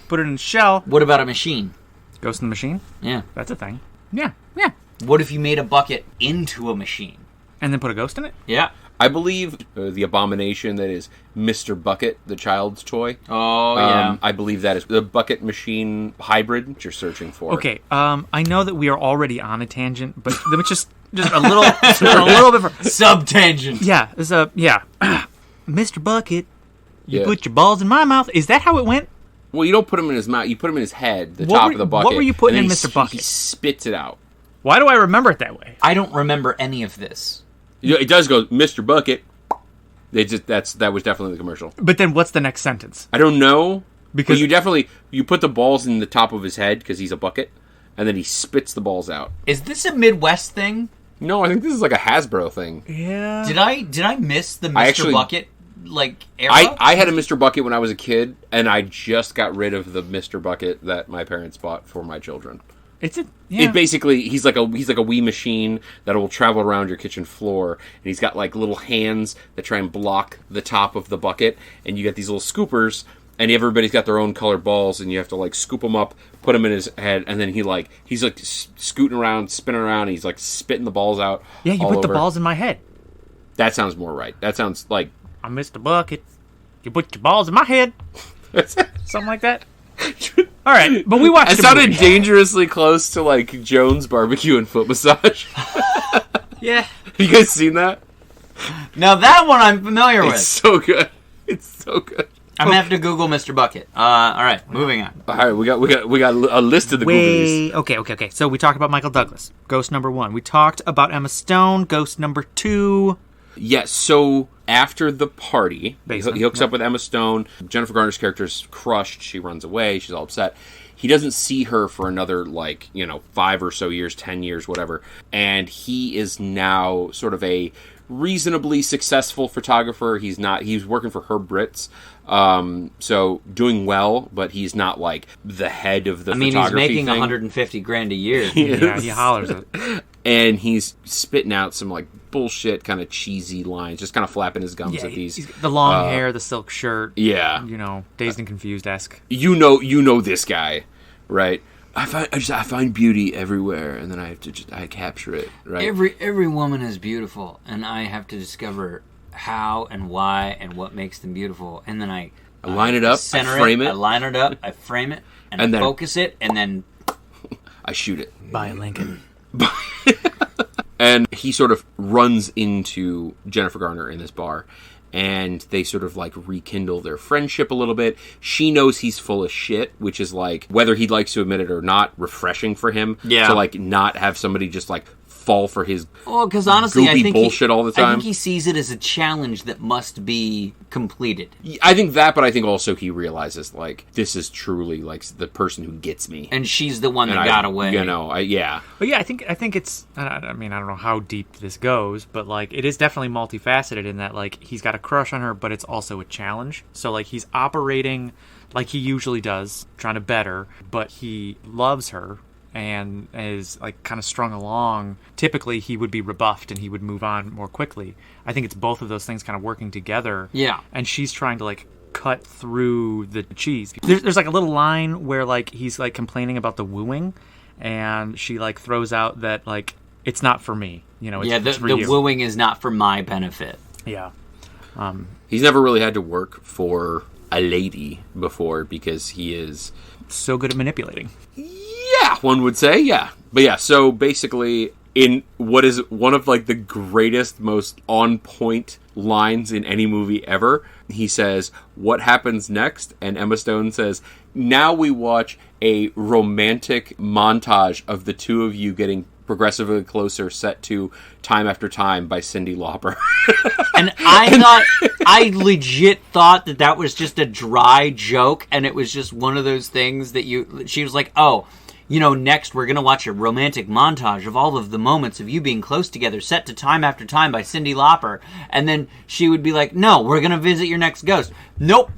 Put it in the shell. What about a machine? Ghost in the machine? Yeah. That's a thing. Yeah. What if you made a bucket into a machine? And then put a ghost in it? Yeah. I believe the abomination that is Mr. Bucket, the child's toy. Oh, yeah. I believe that is the bucket machine hybrid that you're searching for. Okay, I know that we are already on a tangent, but just a little, a little bit. Sub-tangent. Yeah, Mr. Bucket, you Yeah. put your balls in my mouth. Is that how it went? Well, you don't put him in his mouth. You put him in his head, the What top were- of the bucket. what were you putting and in then Mr. Bucket? He spits it out. Why do I remember it that way? I don't remember any of this. It does go, Mr. Bucket. That was definitely the commercial. But then what's the next sentence? I don't know. Because But you put the balls in the top of his head because he's a bucket, and then he spits the balls out. Is this a Midwest thing? No, I think this is like a Hasbro thing. yeah, Did I miss the Mr. actually- Bucket era? I had a Mr. Bucket when I was a kid, and I just got rid of the Mr. Bucket that my parents bought for my children. it's a yeah. It basically he's like a wee machine that will travel around your kitchen floor, and he's got like little hands that try and block the top of the bucket, and you get these little scoopers, and everybody's got their own colored balls, and you have to like scoop them up, put them in his head, and then he's scooting around, spinning around, and he's like spitting the balls out. Yeah, you all put the over. balls in my head. That sounds more right. That sounds like I'm Mr. Bucket. You put your balls in my head. Something like that. All right, but we watched. It a sounded movie. dangerously close to like Jones Barbecue and Foot Massage. Yeah. Have you guys seen that? Now that one I'm familiar It's with. so good. It's so good. I'm gonna have to Google Mr. Bucket. All right, moving on. All right, we got a list of the Googlies. Okay. So we talked about Michael Douglas, ghost number 1. We talked about Emma Stone, ghost number 2. Yes. So after the party, he Basement, hooks up with Emma Stone. Jennifer Garner's character's crushed. She runs away. She's all upset. He doesn't see her for another 5 or so years, 10 years, whatever. And he is now sort of a reasonably successful photographer. He's working for Herb Ritz. So doing well, but he's not like the head of the I mean, he's photography making thing. $150,000 a year. Yeah, he hollers it. And he's spitting out some like bullshit kind of cheesy lines, just kind of flapping his gums Yeah, at these. he's got the long hair, the silk shirt. Yeah. Dazed and confused-esque. You know this guy, right? I find beauty everywhere, and then I capture it, right? Every woman is beautiful, and I have to discover how and why and what makes them beautiful, and then I line it up, center I frame it. I line it up, I frame it, and I then- focus it, and then I shoot it. By Lincoln. And he sort of runs into Jennifer Garner in this bar, and they sort of like rekindle their friendship a little bit. She knows he's full of shit, which is like, whether he likes to admit it or not, refreshing for him. Yeah. To like not have somebody just like fall for his well, because honestly, I goopy think bullshit all the I time. think he sees it as a challenge that must be completed, I think that, but I think also he realizes like this is truly like the person who gets me. and she's the one that And got away. Yeah. But yeah, I think it's. I mean, I don't know how deep this goes, but like, it is definitely multifaceted in that like he's got a crush on her, but it's also a challenge. So like he's operating like he usually does, trying to better, but he loves her and is like kind of strung along. Typically, he would be rebuffed and he would move on more quickly. I think it's both of those things kind of working together. Yeah. And she's trying to like cut through the cheese. There's like a little line where like he's like complaining about the wooing, and she like throws out that like it's not for me, it's, Yeah, it's for the you. wooing is not for my benefit. Yeah. He's never really had to work for a lady before because he is, So good at manipulating. yeah, one would say, yeah. But yeah, so basically in what is one of like the greatest, most on point lines in any movie ever, he says, "What happens next?" And Emma Stone says, "Now we watch a romantic montage of the two of you getting progressively closer, set to Time After Time by Cyndi Lauper." And I legit thought that was just a dry joke, and it was just one of those things that she was like, oh, next we're going to watch a romantic montage of all of the moments of you being close together, set to Time After Time by Cyndi Lauper. And then she would be like, no, we're going to visit your next ghost. Nope.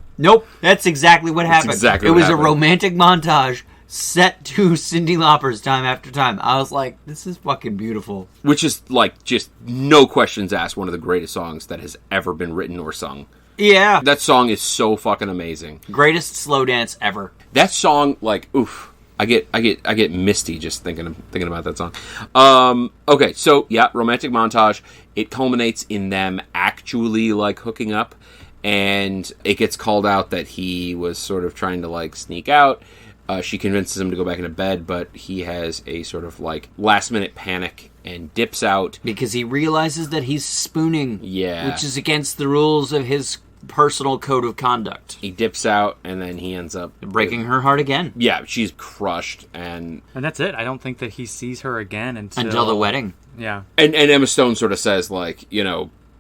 That's exactly what happened. Exactly it what was happened. A romantic montage set to Cyndi Lauper's Time After Time. I was like, this is fucking beautiful. Which is, like, just no questions asked, one of the greatest songs that has ever been written or sung. Yeah. That song is so fucking amazing. Greatest slow dance ever. That song, like, oof. I get misty just thinking about that song. Okay, so yeah, romantic montage. It culminates in them actually like hooking up, and it gets called out that he was sort of trying to like sneak out. She convinces him to go back into bed, but he has a sort of like last minute panic and dips out because he realizes that he's spooning. Yeah, which is against the rules of his personal code of conduct. He dips out, and then he ends up breaking her heart again. Yeah, she's crushed, and that's it. I don't think that he sees her again until the wedding. Yeah, and Emma Stone sort of says, like,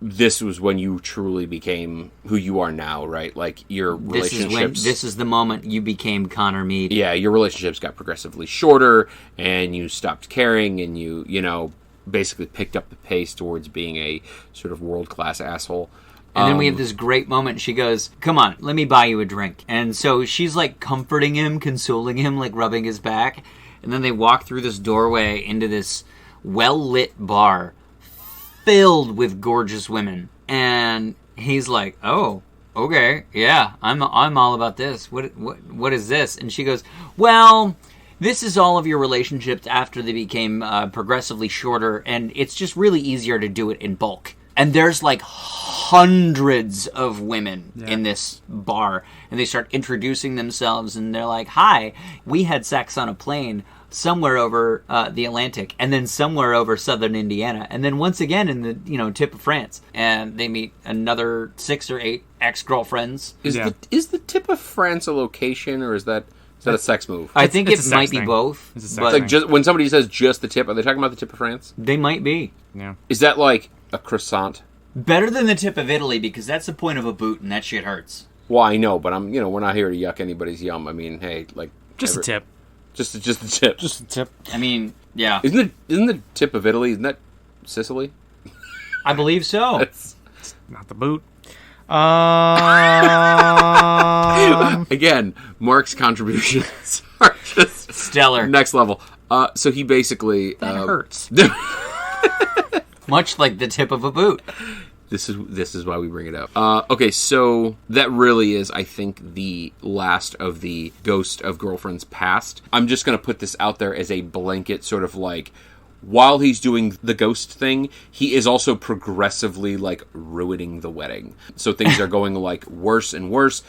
this was when you truly became who you are now, right? Like, your relationships... This is the moment you became Connor Mead. Yeah, your relationships got progressively shorter, and you stopped caring, and you basically picked up the pace towards being a sort of world-class asshole. And then we have this great moment. She goes, come on, let me buy you a drink. And so she's like comforting him, consoling him, like rubbing his back. And then they walk through this doorway into this well-lit bar filled with gorgeous women. And he's like, oh, okay, yeah, I'm all about this. What is this? And she goes, well, this is all of your relationships after they became progressively shorter. And it's just really easier to do it in bulk. And there's like hundreds of women in this bar. And they start introducing themselves. And they're like, hi, we had sex on a plane somewhere over the Atlantic. And then somewhere over southern Indiana. And then once again in the tip of France. And they meet another 6 or 8 ex-girlfriends. Is the tip of France a location, or is that a sex move? I think it might be both. It's a sex but thing. Like, just when somebody says just the tip, are they talking about the tip of France? They might be. Yeah. Is that like a croissant? Better than the tip of Italy, because that's the point of a boot, and that shit hurts. Well, I know, but we're not here to yuck anybody's yum. I mean, hey, like, Just a tip. Just the tip. Just a tip. I mean, yeah. Isn't the tip of Italy? Isn't that Sicily? I believe so. That's... Not the boot. Again, Mark's contributions are just stellar, next level. So he basically That hurts. Much like the tip of a boot. This is why we bring it up. Okay, so that really is, I think, the last of the Ghost of Girlfriends Past. I'm just going to put this out there as a blanket sort of like, while he's doing the ghost thing, he is also progressively like ruining the wedding. So things are going like worse and worse,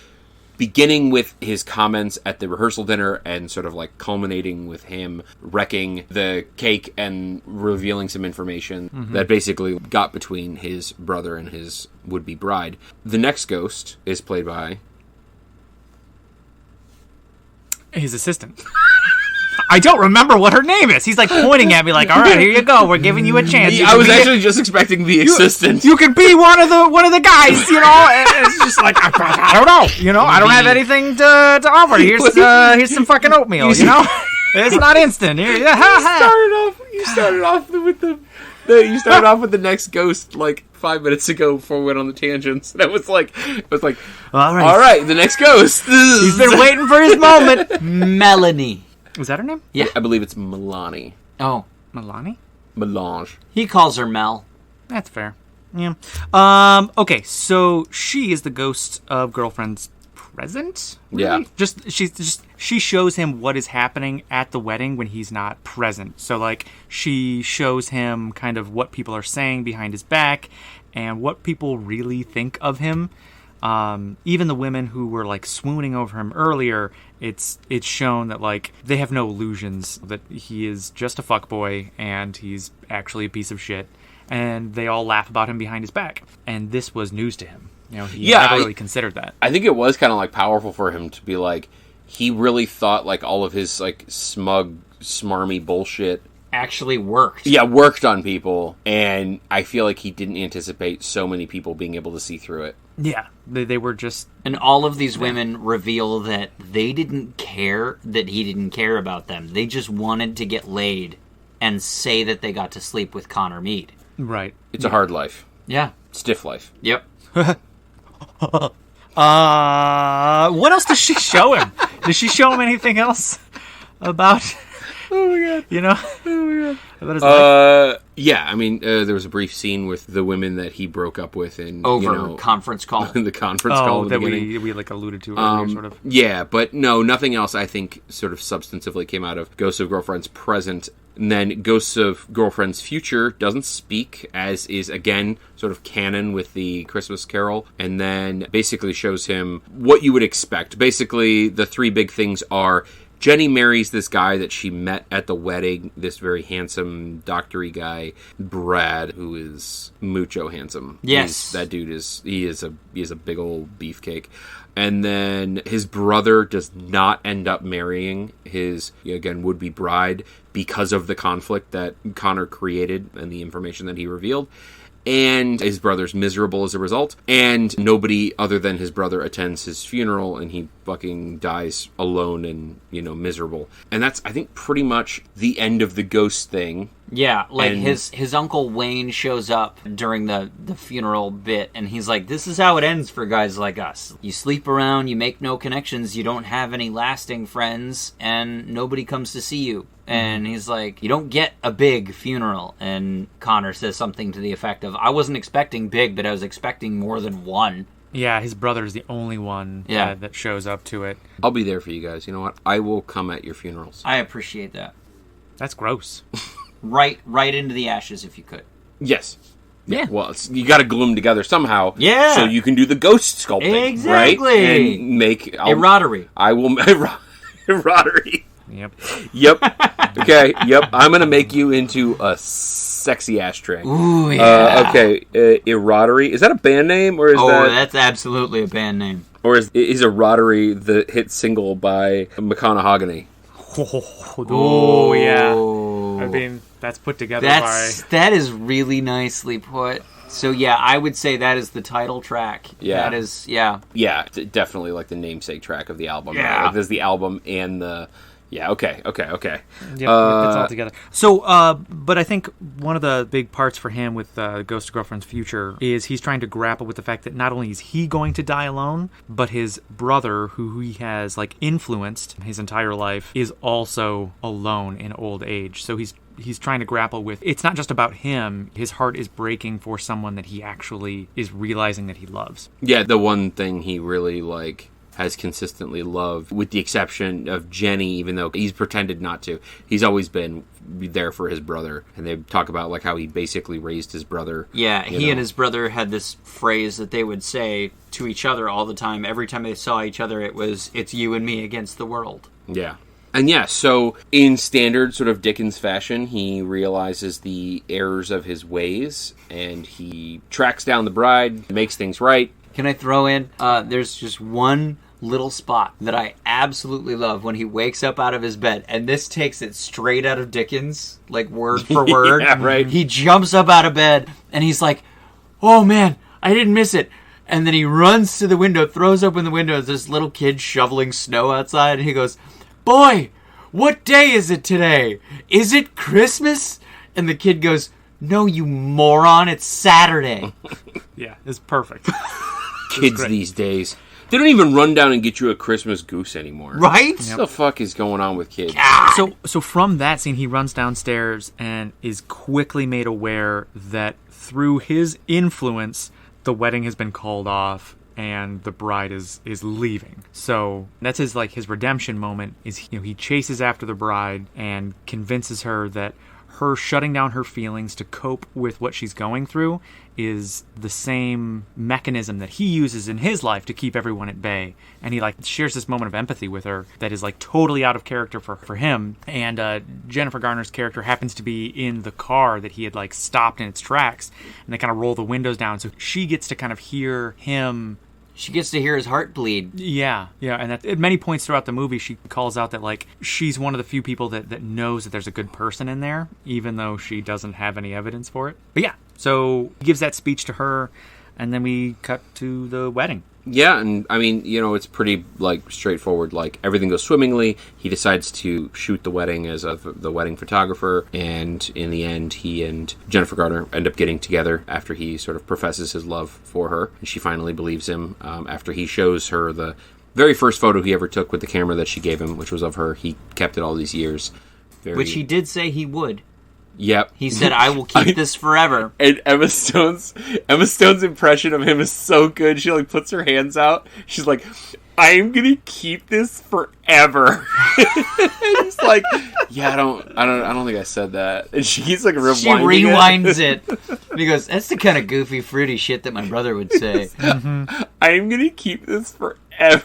beginning with his comments at the rehearsal dinner and sort of like culminating with him wrecking the cake and revealing some information that basically got between his brother and his would-be bride. The next ghost is played by his assistant. I don't remember what her name is. He's like pointing at me like, all right, here you go. We're giving you a chance. I was actually just expecting the assistant. You can be one of the guys, And it's just like, I don't know. I don't have anything to offer. Here's some fucking oatmeal, It's not instant. You started off with the next ghost like 5 minutes ago before we went on the tangents. And it was like, all right, the next ghost. He's been waiting for his moment. Melanie. Was that her name? Yeah. I believe it's Milani. Oh. Milani? Melange. He calls her Mel. That's fair. Yeah. Okay, so she is the ghost of Girlfriend's present? Really? Yeah. She shows him what is happening at the wedding when he's not present. So, like, she shows him kind of what people are saying behind his back and what people really think of him. Even the women who were like swooning over him earlier, it's shown that like they have no illusions that he is just a fuckboy and he's actually a piece of shit, and they all laugh about him behind his back. And this was news to him. He never really considered that. I think it was kind of like powerful for him to be like, he really thought like all of his like smug, smarmy bullshit actually worked. Yeah, worked on people, and I feel like he didn't anticipate so many people being able to see through it. Yeah, they were just... And all of these women reveal that they didn't care that he didn't care about them. They just wanted to get laid and say that they got to sleep with Connor Mead. Right. It's a hard life. Yeah. Stiff life. Yep. What else does she show him? Does she show him anything else about... Oh my god. You know? Oh my god. About his life? Yeah, I mean, there was a brief scene with the women that he broke up with in Over conference call. the conference call in the that beginning. we like alluded to earlier, sort of. Yeah, but no, nothing else I think sort of substantively came out of Ghosts of Girlfriend's present. And then Ghosts of Girlfriend's future doesn't speak, as is, again, sort of canon with the Christmas Carol. And then basically shows him what you would expect. Basically, the three big things are... Jenny marries this guy that she met at the wedding, this very handsome doctor-y guy, Brad, who is mucho handsome. Yes. That dude is a big old beefcake. And then his brother does not end up marrying his, again, would-be bride because of the conflict that Connor created and the information that he revealed. And his brother's miserable as a result. And nobody other than his brother attends his funeral, and he fucking dies alone and, miserable. And that's, I think, pretty much the end of the ghost thing. Yeah, like And- his uncle Wayne shows up during the funeral bit, and he's like, this is how it ends for guys like us. You sleep around, you make no connections, you don't have any lasting friends, and nobody comes to see you. And he's like, you don't get a big funeral. And Connor says something to the effect of, I wasn't expecting big, but I was expecting more than one. Yeah, his brother is the only one that shows up to it. I'll be there for you guys. You know what? I will come at your funerals. I appreciate that. That's gross. Right into the ashes if you could. Yes. Yeah. Well, you got to glue them together somehow. Yeah. So you can do the ghost sculpting. Exactly. Right? And make... Erotery. I will... Erotery. Yep. Yep. Okay. Yep. I'm going to make you into a sexy ashtray. Ooh, yeah. Okay. Erotery. Is that a band name? Or is that's absolutely a band name. Or is Erotery the hit single by McConaughey? Oh, yeah. I mean, that's put together That is really nicely put. So, yeah, I would say that is the title track. Yeah. That is, yeah. Yeah, definitely like the namesake track of the album. Yeah. Right? Like, there's the album and the... Yeah, okay. Yep, it's all together. So, but I think one of the big parts for him with Ghost of Girlfriend's future is he's trying to grapple with the fact that not only is he going to die alone, but his brother, who he has influenced his entire life, is also alone in old age. So he's trying to grapple with, it's not just about him. His heart is breaking for someone that he actually is realizing that he loves. Yeah, the one thing he really, has consistently loved, with the exception of Jenny, even though he's pretended not to. He's always been there for his brother. And they talk about, how he basically raised his brother. Yeah, he and his brother had this phrase that they would say to each other all the time. Every time they saw each other, it was, it's you and me against the world. Yeah. And yeah, so in standard sort of Dickens fashion, he realizes the errors of his ways, and he tracks down the bride, makes things right. Can I throw in, there's just one little spot that I absolutely love when he wakes up out of his bed, and this takes it straight out of Dickens, word for word. Yeah, right. He jumps up out of bed, and he's like, oh man, I didn't miss it. And then he runs to the window, throws open the window, there's this little kid shoveling snow outside, and he goes, boy, what day is it today? Is it Christmas? And the kid goes, no, you moron, it's Saturday. Yeah, it's perfect. Kids these days. They don't even run down and get you a Christmas goose anymore. Right? What the fuck is going on with kids? So from that scene, he runs downstairs and is quickly made aware that through his influence, the wedding has been called off and the bride is leaving. So that's his redemption moment. Is he chases after the bride and convinces her that her shutting down her feelings to cope with what she's going through is the same mechanism that he uses in his life to keep everyone at bay. And he shares this moment of empathy with her that is totally out of character for him. And Jennifer Garner's character happens to be in the car that he had stopped in its tracks, and they kind of roll the windows down, so she gets to kind of hear him. She gets to hear his heart bleed. Yeah, and at many points throughout the movie, she calls out that she's one of the few people that knows that there's a good person in there, even though she doesn't have any evidence for it. But yeah, so he gives that speech to her. and then we cut to the wedding. Yeah, and I mean, it's pretty, like, straightforward. Like, everything goes swimmingly. He decides to shoot the wedding as the wedding photographer, and in the end, he and Jennifer Garner end up getting together after he sort of professes his love for her, and she finally believes him after he shows her the very first photo he ever took with the camera that she gave him, which was of her. He kept it all these years. Which he did say he would. Yep. He said, I will keep this forever. And Emma Stone's impression of him is so good. She, like, puts her hands out. She's like, I'm gonna keep this forever. And he's like, yeah, I don't think I said that. And she's like rewinding She rewinds it. And he goes, that's the kind of goofy, fruity shit that my brother would say. I'm gonna keep this forever.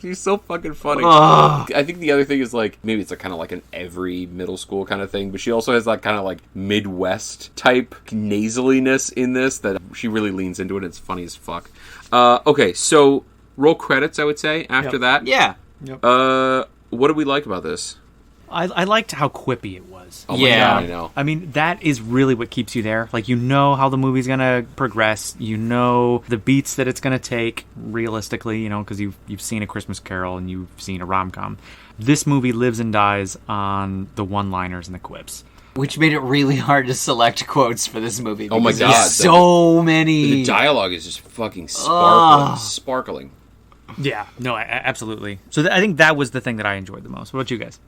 She's so fucking funny. Ugh. I think the other thing is, like, maybe it's like kind of like an every middle school kind of thing, but she also has that kind of like Midwest type nasaliness in this that she really leans into it. It's funny as fuck. Okay, so roll credits, I would say, after that. Yeah. Yep. What do we like about this? I liked how quippy it was. Oh Yeah. my God, I know. I mean, that is really what keeps you there. Like, you know how the movie's going to progress. You know the beats that it's going to take, realistically, because you've seen A Christmas Carol and you've seen a rom-com. This movie lives and dies on the one-liners and the quips. Which made it really hard to select quotes for this movie. Oh my because God. there's so many. The dialogue is just fucking sparkling. Yeah, no, absolutely. So I think that was the thing that I enjoyed the most. What about you guys?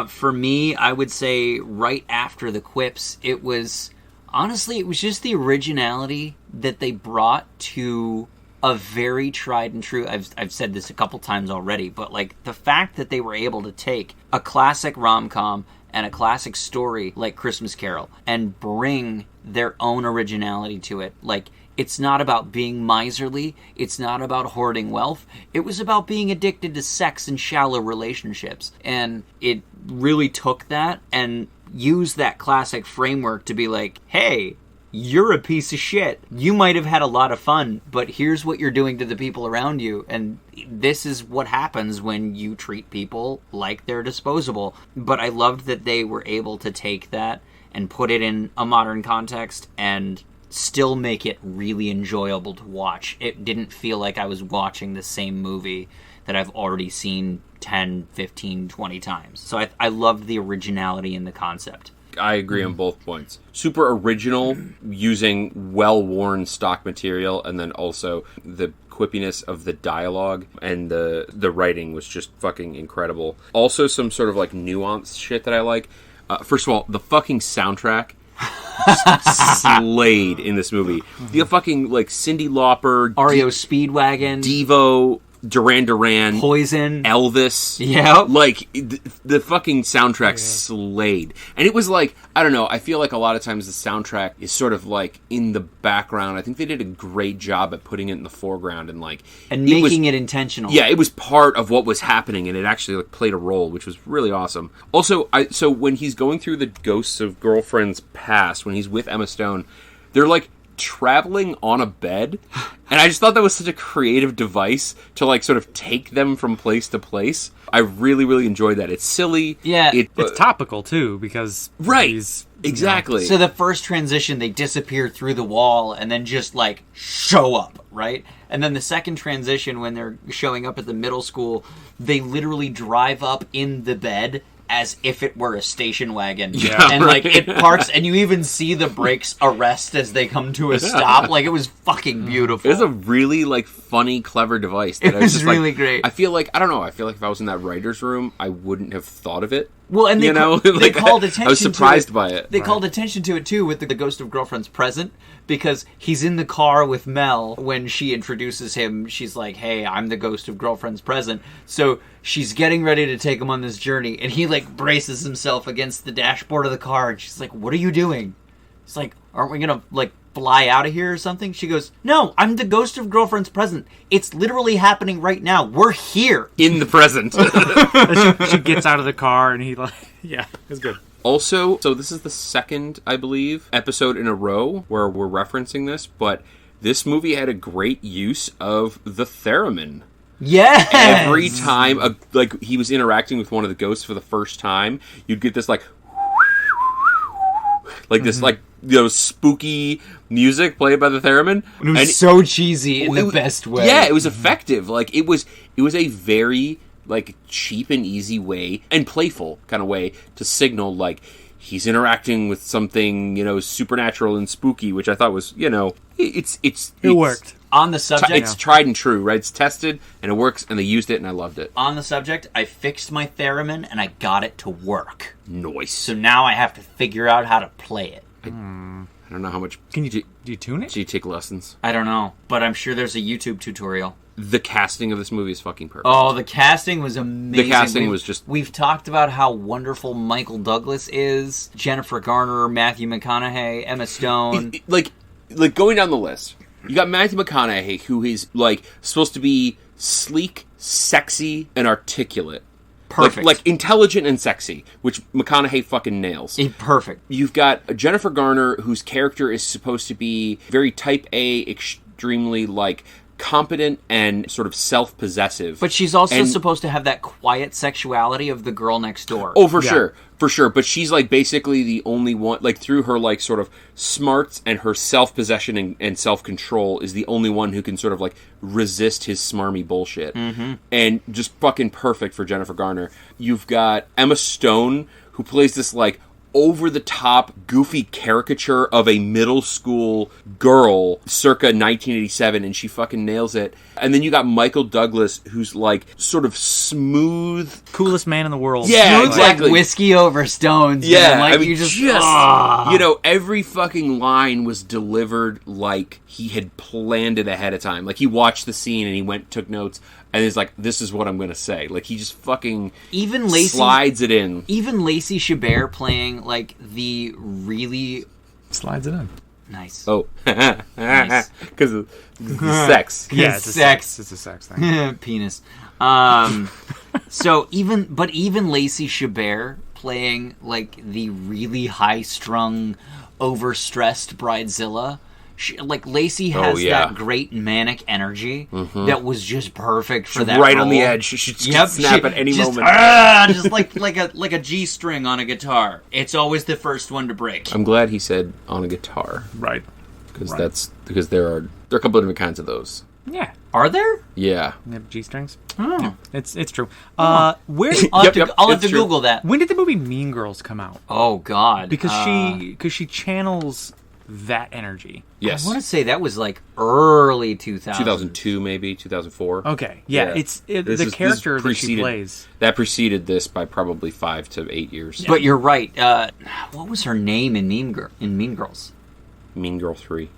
For me, I would say right after the quips, it was just the originality that they brought to a very tried and true. I've said this a couple times already, but like the fact that they were able to take a classic rom-com and a classic story like Christmas Carol and bring their own originality to it. Like, it's not about being miserly. It's not about hoarding wealth. It was about being addicted to sex and shallow relationships. And it really took that and used that classic framework to be like, hey, you're a piece of shit. You might have had a lot of fun, but here's what you're doing to the people around you. And this is what happens when you treat people like they're disposable. But I loved that they were able to take that and put it in a modern context and still make it really enjoyable to watch. It didn't feel like I was watching the same movie that I've already seen 10, 15, 20 times. So I loved the originality in the concept. I agree on both points. Super original, using well-worn stock material, and then also the quippiness of the dialogue and the writing was just fucking incredible. Also some sort of like nuanced shit that I like. First of all, the fucking soundtrack slayed in this movie. The fucking like Cyndi Lauper, REO Speedwagon, Devo, Duran Duran, Poison, Elvis. Yeah. Like, the fucking soundtrack slayed. And it was like, I don't know, I feel like a lot of times the soundtrack is sort of like in the background. I think they did a great job at putting it in the foreground and like... and making it intentional. Yeah, it was part of what was happening and it actually like played a role, which was really awesome. Also, so when he's going through the ghosts of girlfriends past, when he's with Emma Stone, they're like traveling on a bed, and I just thought that was such a creative device to like sort of take them from place to place. I really, really enjoyed that. It's silly. Yeah. It's topical too, because he's, exactly. So the first transition, they disappear through the wall and then just like show up, right? And then the second transition, when they're showing up at the middle school, they literally drive up in the bed as if it were a station wagon. Yeah, and right. like it parks and you even see the brakes arrest as they come to a stop. Like, it was fucking beautiful. It was a really like funny, clever device. That It was just, really like, great. I feel like if I was in that writer's room, I wouldn't have thought of it. Well, and they Like, called attention. I was surprised to it. by it. They called attention to it too with the Ghost of Girlfriend's Present, because he's in the car with Mel when she introduces him. She's like, "Hey, I'm the Ghost of Girlfriend's Present." So she's getting ready to take him on this journey, and he like braces himself against the dashboard of the car, and she's like, "What are you doing?" He's like, "Aren't we gonna like fly out of here or something?" She goes, "No, I'm the Ghost of Girlfriend's Present. It's literally happening right now. We're here In the present. she gets out of the car and he like, yeah, it's good. Also, so this is the second, I believe, episode in a row where we're referencing this, but this movie had a great use of the theremin. Yes. Every time, like, he was interacting with one of the ghosts for the first time, you'd get this, like this, like, spooky music played by the theremin. It was so cheesy in the best way. Yeah, it was effective. Like it was a very like cheap and easy way and playful kind of way to signal like he's interacting with something, supernatural and spooky, which I thought was, it worked. On the subject... It's tried and true, right? It's tested, and it works, and they used it, and I loved it. On the subject, I fixed my theremin, and I got it to work. Nice. So now I have to figure out how to play it. I don't know how much... Do you tune it? Do you take lessons? I don't know, but I'm sure there's a YouTube tutorial. The casting of this movie is fucking perfect. Oh, the casting was amazing. The casting was just... We've talked about how wonderful Michael Douglas is, Jennifer Garner, Matthew McConaughey, Emma Stone. Like going down the list, you got Matthew McConaughey, who is, like, supposed to be sleek, sexy, and articulate. Perfect. Like intelligent and sexy, which McConaughey fucking nails. Perfect. You've got Jennifer Garner, whose character is supposed to be very type A, extremely, like, competent and sort of self-possessive. But she's also supposed to have that quiet sexuality of the girl next door. Oh, for sure. But she's, like, basically the only one, like, through her, like, sort of smarts and her self-possession and self-control is the only one who can sort of, like, resist his smarmy bullshit. Mm-hmm. And just fucking perfect for Jennifer Garner. You've got Emma Stone, who plays this, like, over-the-top, goofy caricature of a middle school girl circa 1987, and she fucking nails it. And then you got Michael Douglas, who's, like, sort of smooth... Coolest man in the world. Yeah, exactly. Like whiskey over stones. Yeah, man. Like, I mean, you just every fucking line was delivered like he had planned it ahead of time. Like, he watched the scene and he took notes, and he's like, this is what I'm going to say. Like, he just fucking slides it in. Even Lacey Chabert playing, like, the really... Slides it in. Nice. Oh. Nice. Because of sex. Yeah, it's sex. It's a sex thing. Penis. So even Lacey Chabert playing, like, the really high-strung, overstressed Bridezilla... like, Lacey has that great manic energy that was just perfect for that right role. On the edge. She should snap at any moment. Just like a G string on a guitar. It's always the first one to break. I'm glad he said on a guitar. Right. Because there are a couple of different kinds of those. Yeah. Are there? Yeah. They have G strings. Oh. Yeah, it's true. I'll have to Google that. When did the movie Mean Girls come out? Oh God. Because she channels that energy. Yes. I want to say that was like early 2000. 2002 maybe, 2004. Okay. Yeah, the character that she plays. That preceded this by probably 5 to 8 years. But you're right. What was her name in Mean Girls? Mean Girl 3.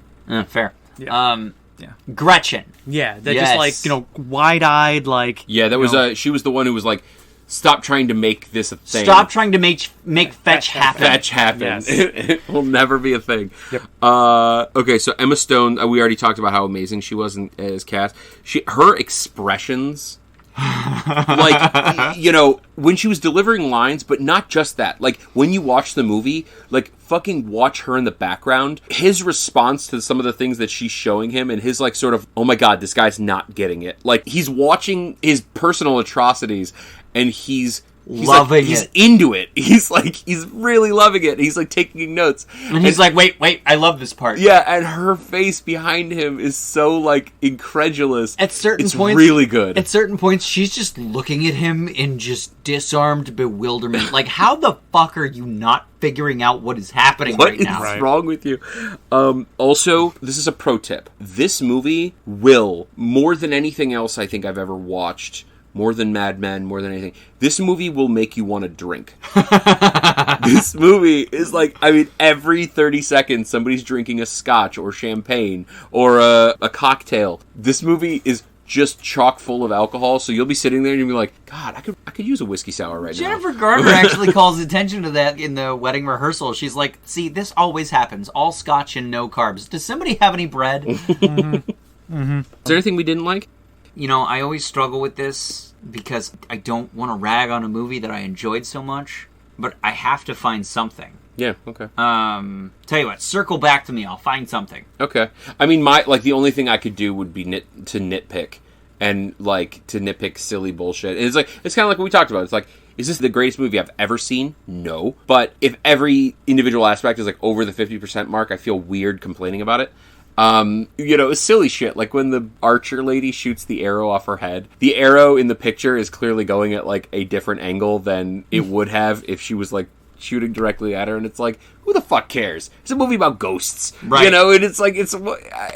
Fair. Yeah. Gretchen. Yeah, that just like, wide-eyed, like... Yeah, that was she was the one who was like, stop trying to make this a thing. Stop trying to make fetch happen. Fetch happen. Yes. It will never be a thing. Yep. Okay, so Emma Stone, we already talked about how amazing she was as Cass. Her expressions... like, when she was delivering lines, but not just that. Like, when you watch the movie, like, fucking watch her in the background. His response to some of the things that she's showing him and his, like, sort of, oh my God, this guy's not getting it. Like, he's watching his personal atrocities and he's loving it. He's into it. He's really loving it. He's, like, taking notes. And he's like, wait, I love this part. Yeah, and her face behind him is so, like, incredulous. At certain points... It's really good. At certain points, she's just looking at him in just disarmed bewilderment. Like, how the fuck are you not figuring out what is happening right now? What is wrong with you? Also, this is a pro tip. This movie will, more than anything else I think I've ever watched... More than Mad Men, more than anything. This movie will make you want to drink. This movie is like, I mean, every 30 seconds somebody's drinking a scotch or champagne or a cocktail. This movie is just chock full of alcohol, so you'll be sitting there and you'll be like, God, I could use a whiskey sour right now. Jennifer Garner actually calls attention to that in the wedding rehearsal. She's like, see, this always happens. All scotch and no carbs. Does somebody have any bread? Is there anything we didn't like? I always struggle with this because I don't want to rag on a movie that I enjoyed so much, but I have to find something. Yeah, okay. Tell you what, circle back to me. I'll find something. Okay. I mean, the only thing I could do would be to nitpick and, like, to nitpick silly bullshit. And it's kind of like what we talked about. It's like, Is this the greatest movie I've ever seen? No. But if every individual aspect is like over the 50% mark, I feel weird complaining about it. It's silly shit. Like when the archer lady shoots the arrow off her head, the arrow in the picture is clearly going at like a different angle than it would have if she was like shooting directly at her, and it's like, who the fuck cares? It's a movie about ghosts, right? And it's like,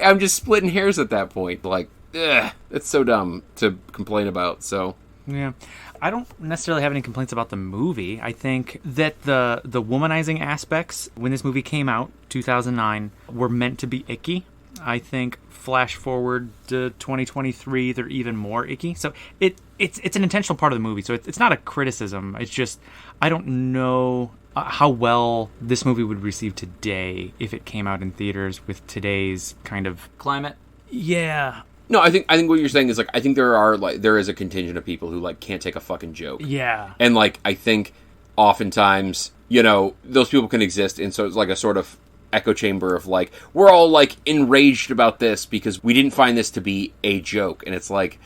I'm just splitting hairs at that point. Like, it's so dumb to complain about. So yeah, I don't necessarily have any complaints about the movie. I think that the womanizing aspects when this movie came out, 2009, were meant to be icky. I think flash forward to 2023, they're even more icky. So it's an intentional part of the movie. So it's not a criticism. It's just, I don't know how well this movie would receive today if it came out in theaters with today's kind of climate. Yeah. No, I think what you're saying is like, I think there is a contingent of people who like can't take a fucking joke. Yeah. And like, I think oftentimes, those people can exist, and so it's like a sort of echo chamber of like, we're all like enraged about this because we didn't find this to be a joke, and it's like,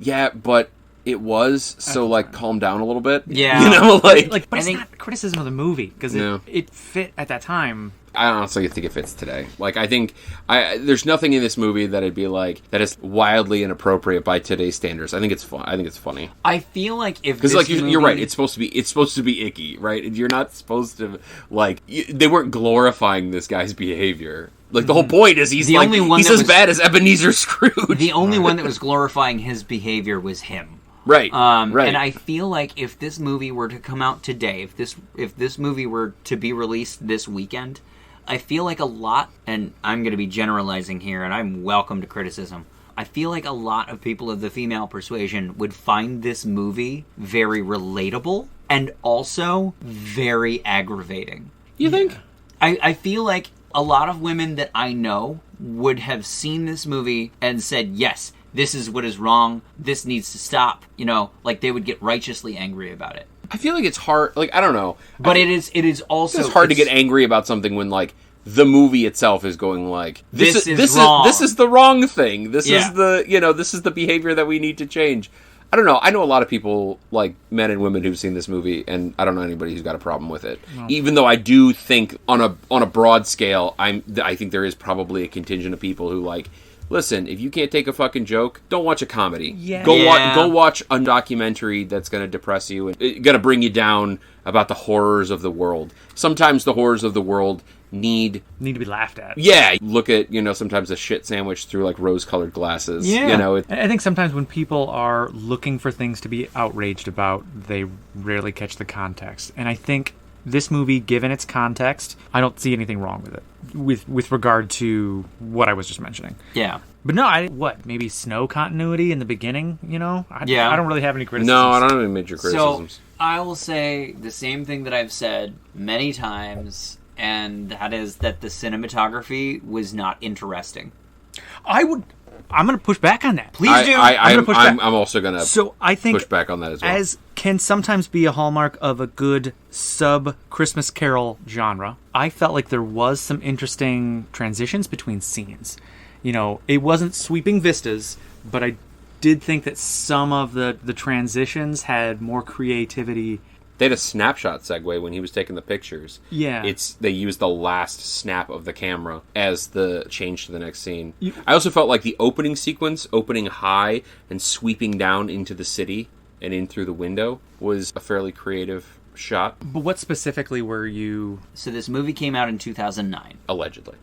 yeah, but it was, so like calm down a little bit. Yeah. But it's not criticism of the movie because it fit at that time. I honestly think it fits today. Like, I think there's nothing in this movie that I'd be like, that is wildly inappropriate by today's standards. I think it's fun. I think it's funny. I feel like if because like you're right, it's supposed to be icky, right? You're not supposed to like. They weren't glorifying this guy's behavior. Like the whole point is he's as bad as Ebenezer Scrooge. The only one that was glorifying his behavior was him. Right. Right. And I feel like if this movie were to come out today, if this movie were to be released this weekend, I feel like a lot, and I'm going to be generalizing here, and I'm welcome to criticism, I feel like a lot of people of the female persuasion would find this movie very relatable and also very aggravating. You think? I feel like a lot of women that I know would have seen this movie and said, yes, this is what is wrong, this needs to stop. Like they would get righteously angry about it. I feel like it's hard. Like, I don't know, but it is also it's hard to get angry about something when like the movie itself is going like this is wrong. This is the wrong thing. This is this is the behavior that we need to change. I don't know. I know a lot of people, like men and women, who've seen this movie, and I don't know anybody who's got a problem with it. No. Even though I do think on a broad scale, I think there is probably a contingent of people who like, listen, if you can't take a fucking joke, don't watch a comedy. Yeah. Go watch a documentary that's going to depress you and going to bring you down about the horrors of the world. Sometimes the horrors of the world need to be laughed at. Yeah. Look at, sometimes a shit sandwich through like rose-colored glasses. Yeah. I think sometimes when people are looking for things to be outraged about, they rarely catch the context. And I think this movie, given its context, I don't see anything wrong with it, with regard to what I was just mentioning. Yeah. But no, maybe snow continuity in the beginning, I don't really have any criticisms. No, I don't have any major criticisms. So, I will say the same thing that I've said many times, and that is that the cinematography was not interesting. I'm going to push back on that. Please do. I'm also going to push back on that as well. As can sometimes be a hallmark of a good sub-Christmas Carol genre, I felt like there was some interesting transitions between scenes. It wasn't sweeping vistas, but I did think that some of the transitions had more creativity. They had a snapshot segue when he was taking the pictures. Yeah. They used the last snap of the camera as the change to the next scene. I also felt like the opening sequence, opening high and sweeping down into the city and in through the window, was a fairly creative shot. But what specifically were you... So this movie came out in 2009. Allegedly.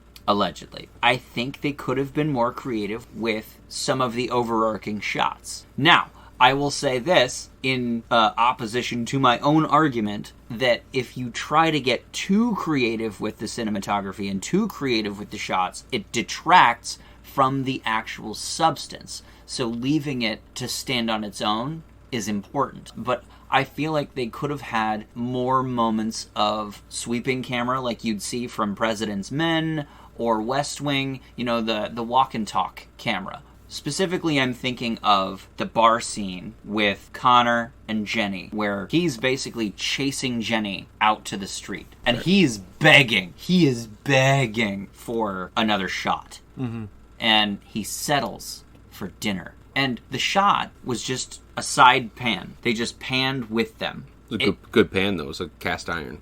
I think they could have been more creative with some of the overarching shots. Now, I will say this, in opposition to my own argument, that if you try to get too creative with the cinematography and too creative with the shots, it detracts from the actual substance. So leaving it to stand on its own is important. But I feel like they could have had more moments of sweeping camera like you'd see from President's Men or West Wing, the walk and talk camera. Specifically, I'm thinking of the bar scene with Connor and Jenny, where he's basically chasing Jenny out to the street. And he is begging for another shot. Mm-hmm. And he settles for dinner. And the shot was just a side pan. They just panned with them. It's a good pan, though. It's a cast iron.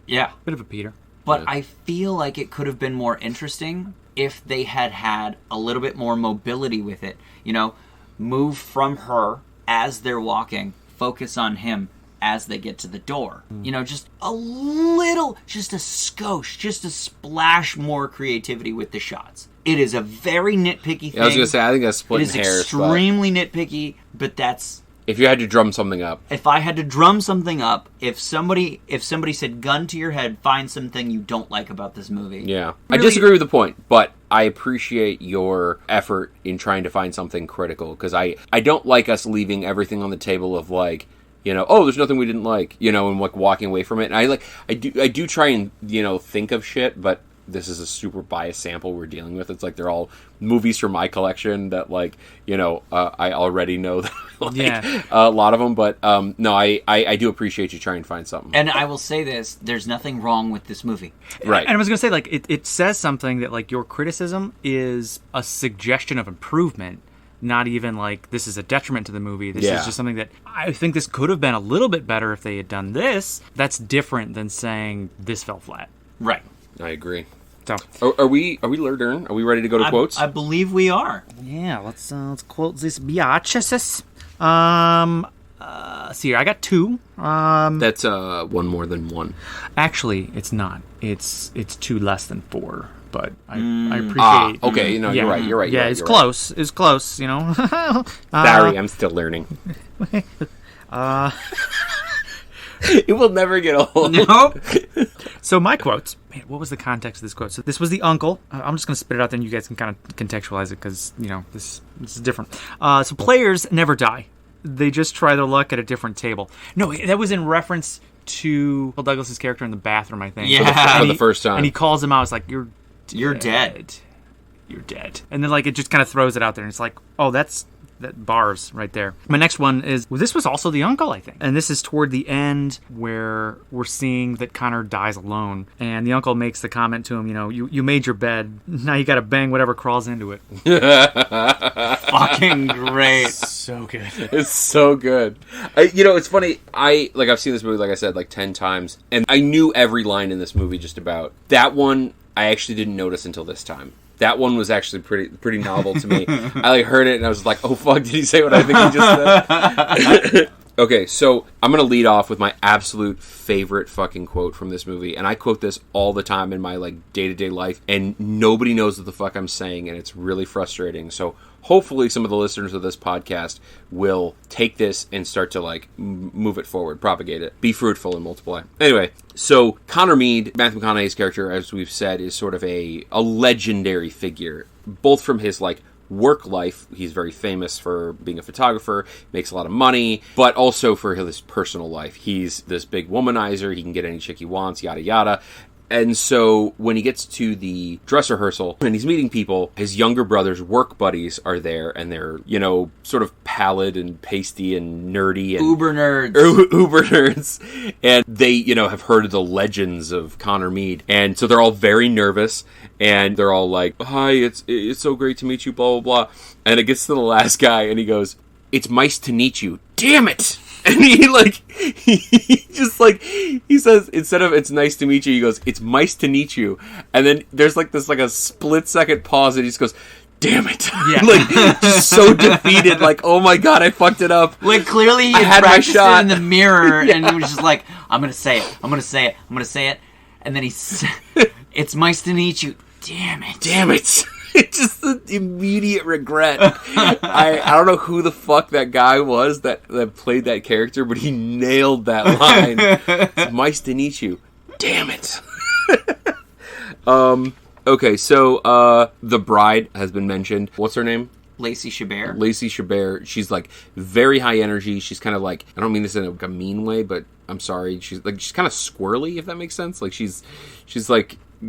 Yeah. Bit of a Peter. But I feel like it could have been more interesting if they had a little bit more mobility with it. You know, move from her as they're walking, focus on him as they get to the door. You know, just a little, just a skosh, just a splash more creativity with the shots. It is a very nitpicky thing. Yeah, I was going to say, I think that's splitting hairs. It is extremely nitpicky, but that's... If you had to drum something up. If I had to drum something up, if somebody said, gun to your head, find something you don't like about this movie. Yeah. Really, I disagree with the point, but I appreciate your effort in trying to find something critical, because I don't like us leaving everything on the table of, like, you know, oh, there's nothing we didn't like, you know, and, like, walking away from it. And I do try and, you know, think of shit, but this is a super biased sample we're dealing with. It's like they're all movies from my collection that, like, you know, I already know that I like a lot of them. But no, I do appreciate you trying to find something. And I will say this, there's nothing wrong with this movie. Right. And I was going to say, like, it says something that, like, your criticism is a suggestion of improvement, not even, like, this is a detriment to the movie. This is just something that I think this could have been a little bit better if they had done this. That's different than saying this fell flat. Right. I agree. So, are we learned? Are we ready to go to quotes? I believe we are. yeah, let's quote this biatches. See here, I got two. That's one more than one. Actually, it's not. It's two less than four. But I appreciate. Okay, you know, you're right. You're right. Yeah, it's close. It's close. You know. Sorry, I'm still learning. It will never get old. Nope. So my quotes. Man, what was the context of this quote? So this was the uncle. I'm just going to spit it out there, and you guys can kind of contextualize it because, you know, this is different. So players never die. They just try their luck at a different table. No, that was in reference to Will Douglas's character in the bathroom, I think. Yeah. For the first time. And he calls him out. It's like, you're dead. You're dead. And then, like, it just kind of throws it out there, and it's like, oh, that bars right there. My next one is, well, this was also the uncle, I think. And this is toward the end where we're seeing that Connor dies alone. And the uncle makes the comment to him, you know, you made your bed. Now you got to bang whatever crawls into it. Fucking great. So good. It's so good. You know, it's funny. I've seen this movie, like I said, like 10 times. And I knew every line in this movie just about. That one, I actually didn't notice until this time. That one was actually pretty novel to me. I heard it and I was like, oh fuck, did he say what I think he just said? Okay, so I'm going to lead off with my absolute favorite fucking quote from this movie. And I quote this all the time in my day-to-day life. And nobody knows what the fuck I'm saying. And it's really frustrating. So hopefully some of the listeners of this podcast will take this and start to move it forward, propagate it, be fruitful and multiply. Anyway, so Connor Mead, Matthew McConaughey's character, as we've said, is sort of a legendary figure, both from his work life. He's very famous for being a photographer, makes a lot of money, but also for his personal life. He's this big womanizer. He can get any chick he wants, yada yada. And so when he gets to the dress rehearsal and he's meeting people, his younger brother's work buddies are there, and they're, you know, sort of pallid and pasty and nerdy and Uber nerds. Uber nerds. And they, you know, have heard of the legends of Connor Mead. And so they're all very nervous, and they're all like, hi, it's so great to meet you, blah, blah, blah. And it gets to the last guy, and he goes, it's mice to meet you. Damn it! And he says, instead of it's nice to meet you, he goes, it's mice to meet you. And then there's a split second pause, and he just goes, damn it. Yeah. Just so defeated, oh my god, I fucked it up. Clearly he had practiced it in the mirror, and he was just like, I'm gonna say it. And then he said, it's mice to meet you. Damn it. It's just the immediate regret. I don't know who the fuck that guy was that played that character, but he nailed that line. It's mice to meet you. Damn it. Okay, so the bride has been mentioned. What's her name? Lacey Chabert. Lacey Chabert. She's very high energy. She's kind of I don't mean this in a mean way, but I'm sorry. She's kind of squirrely, if that makes sense. She's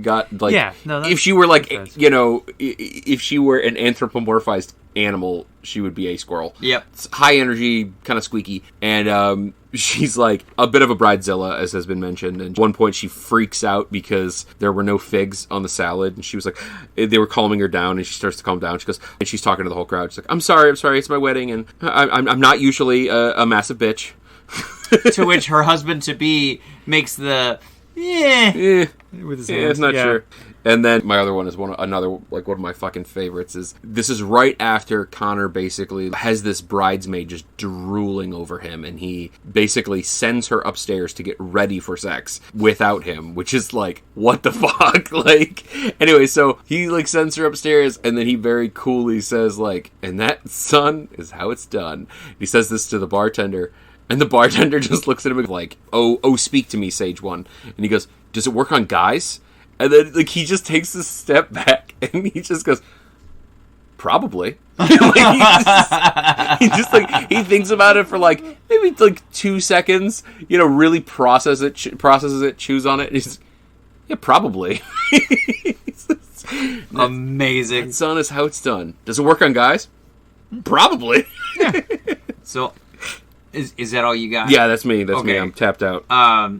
got if she were you know, if she were an anthropomorphized animal, she would be a squirrel. Yep. It's high energy, kind of squeaky, and she's a bit of a bridezilla, as has been mentioned. And at one point she freaks out because there were no figs on the salad, and she was they were calming her down, and she starts to calm down. She goes, and she's talking to the whole crowd. She's like, I'm sorry, it's my wedding, and I'm not usually a massive bitch. To which her husband-to-be makes the, With his hands. it's not sure. And then my other one is one of my fucking favorites is this is right after Connor basically has this bridesmaid just drooling over him, and he basically sends her upstairs to get ready for sex without him, which is like, what the fuck? Like, anyway, so he like sends her upstairs, and then he very coolly says like, and that, son, is how it's done. He says this to the bartender, and the bartender just looks at him like, oh, speak to me, Sage One. And he goes, does it work on guys? And then, like, he just takes a step back, and he just goes, probably. Like, he just, like, he thinks about it for, like, maybe, like, 2 seconds, really processes it, chews on it, and he's, yeah, probably. amazing. Son, is how it's done. Does it work on guys? Probably. Yeah. So... Is that all you got? Yeah, that's me. That's me. I'm tapped out.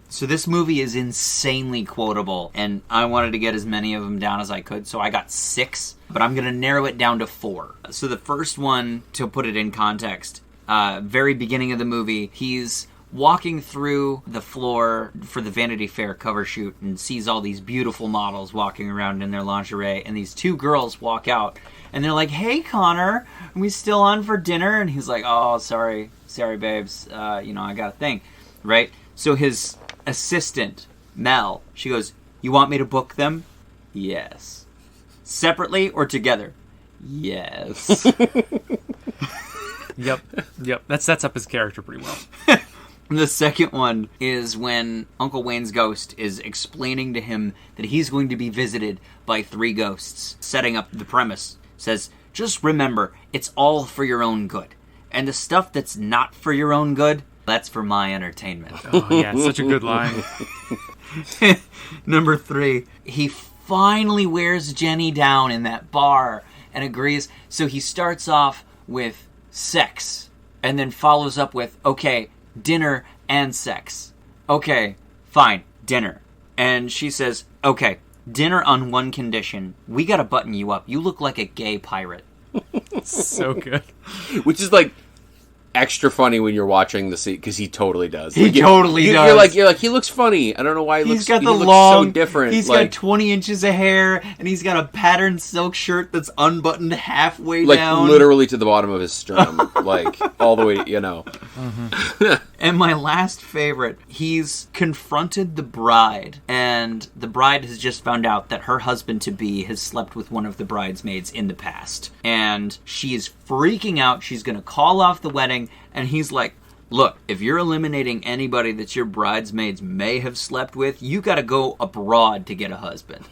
So this movie is insanely quotable, and I wanted to get as many of them down as I could, so I got 6, but I'm going to narrow it down to 4. So the first one, to put it in context, very beginning of the movie, he's walking through the floor for the Vanity Fair cover shoot and sees all these beautiful models walking around in their lingerie, and these 2 girls walk out, and they're like, hey, Connor, are we still on for dinner? And he's like, oh, sorry, babes, I got a thing, right? So his assistant, Mel, she goes, you want me to book them? Yes. Separately or together? Yes. Yep. That sets up his character pretty well. The second one is when Uncle Wayne's ghost is explaining to him that he's going to be visited by 3 ghosts, setting up the premise. Says, just remember, it's all for your own good. And the stuff that's not for your own good, that's for my entertainment. Oh, yeah, such a good line. Number 3, he finally wears Jenny down in that bar and agrees. So he starts off with sex and then follows up with, okay, dinner and sex. Okay, fine, dinner. And she says, okay, dinner on one condition. We gotta button you up. You look like a gay pirate. So good. Which is like extra funny when you're watching the scene, because he totally does. He totally does. You're like, he looks funny. I don't know why he looks long, so different. He's got 20 inches of hair, and he's got a patterned silk shirt that's unbuttoned halfway down. Like, literally to the bottom of his sternum. Like, all the way, Mm-hmm. And my last favorite, he's confronted the bride, and the bride has just found out that her husband-to-be has slept with one of the bridesmaids in the past. And she is freaking out. She's going to call off the wedding, and he's like, look, if you're eliminating anybody that your bridesmaids may have slept with, you got to go abroad to get a husband.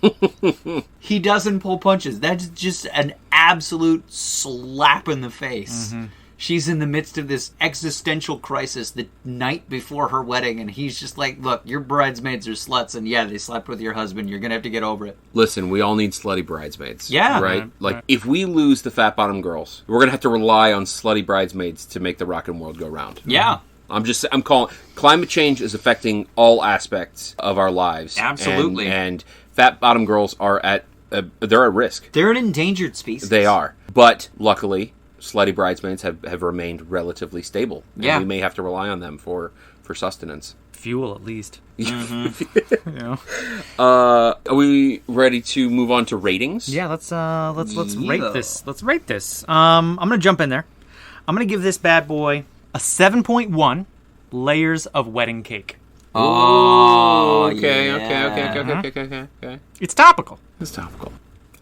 He doesn't pull punches. That's just an absolute slap in the face. Mm-hmm. She's in the midst of this existential crisis the night before her wedding, and he's just like, look, your bridesmaids are sluts, and yeah, they slept with your husband. You're going to have to get over it. Listen, we all need slutty bridesmaids. Yeah. Right? Like, if we lose the fat bottom girls, we're going to have to rely on slutty bridesmaids to make the rockin' world go round. Yeah. I'm calling, climate change is affecting all aspects of our lives. Absolutely. And fat bottom girls are they're at risk. They're an endangered species. They are. But, luckily, slutty bridesmaids have remained relatively stable. And yeah. we may have to rely on them for sustenance. Fuel, at least. Mm-hmm. Are we ready to move on to ratings? Yeah, let's rate this. Let's rate this. I'm gonna jump in there. I'm gonna give this bad boy a 7.1 layers of wedding cake. Oh, okay, yeah. okay. It's topical.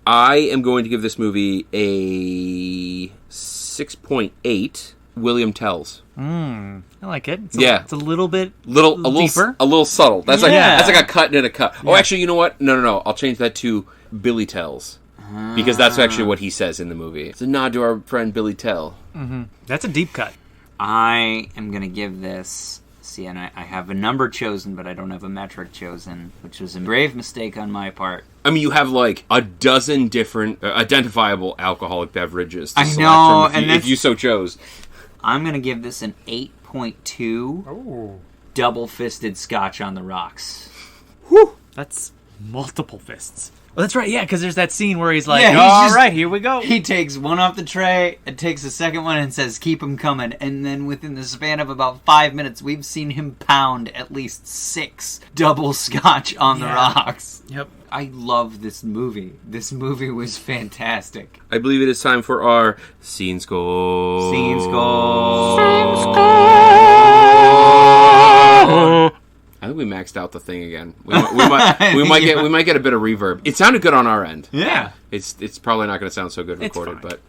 I am going to give this movie a 6.8 William Tells. I like it. It's a little bit deeper. A little subtle. That's like a cut and a cut. Yeah. Oh, actually, you know what? No. I'll change that to Billy Tells. Because that's actually what he says in the movie. It's a nod to our friend Billy Tell. Mm-hmm. That's a deep cut. I am going to give this... See, and I have a number chosen, but I don't have a metric chosen, which was a grave mistake on my part. I mean, you have like a dozen different identifiable alcoholic beverages to I select know, from if you so chose. I'm going to give this an 8.2 double-fisted scotch on the rocks. Whew. That's multiple fists. Oh, that's right, yeah, because there's that scene where he's like, Yeah, all just- right, here we go. He takes one off the tray and takes the second one and says, keep him coming. And then within the span of about 5 minutes, we've seen him pound at least 6 double scotch on the rocks. Yep. I love this movie. This movie was fantastic. I believe it is time for our scene score. Scene score. I think we maxed out the thing again. We might get a bit of reverb. It sounded good on our end. Yeah. It's probably not going to sound so good recorded, but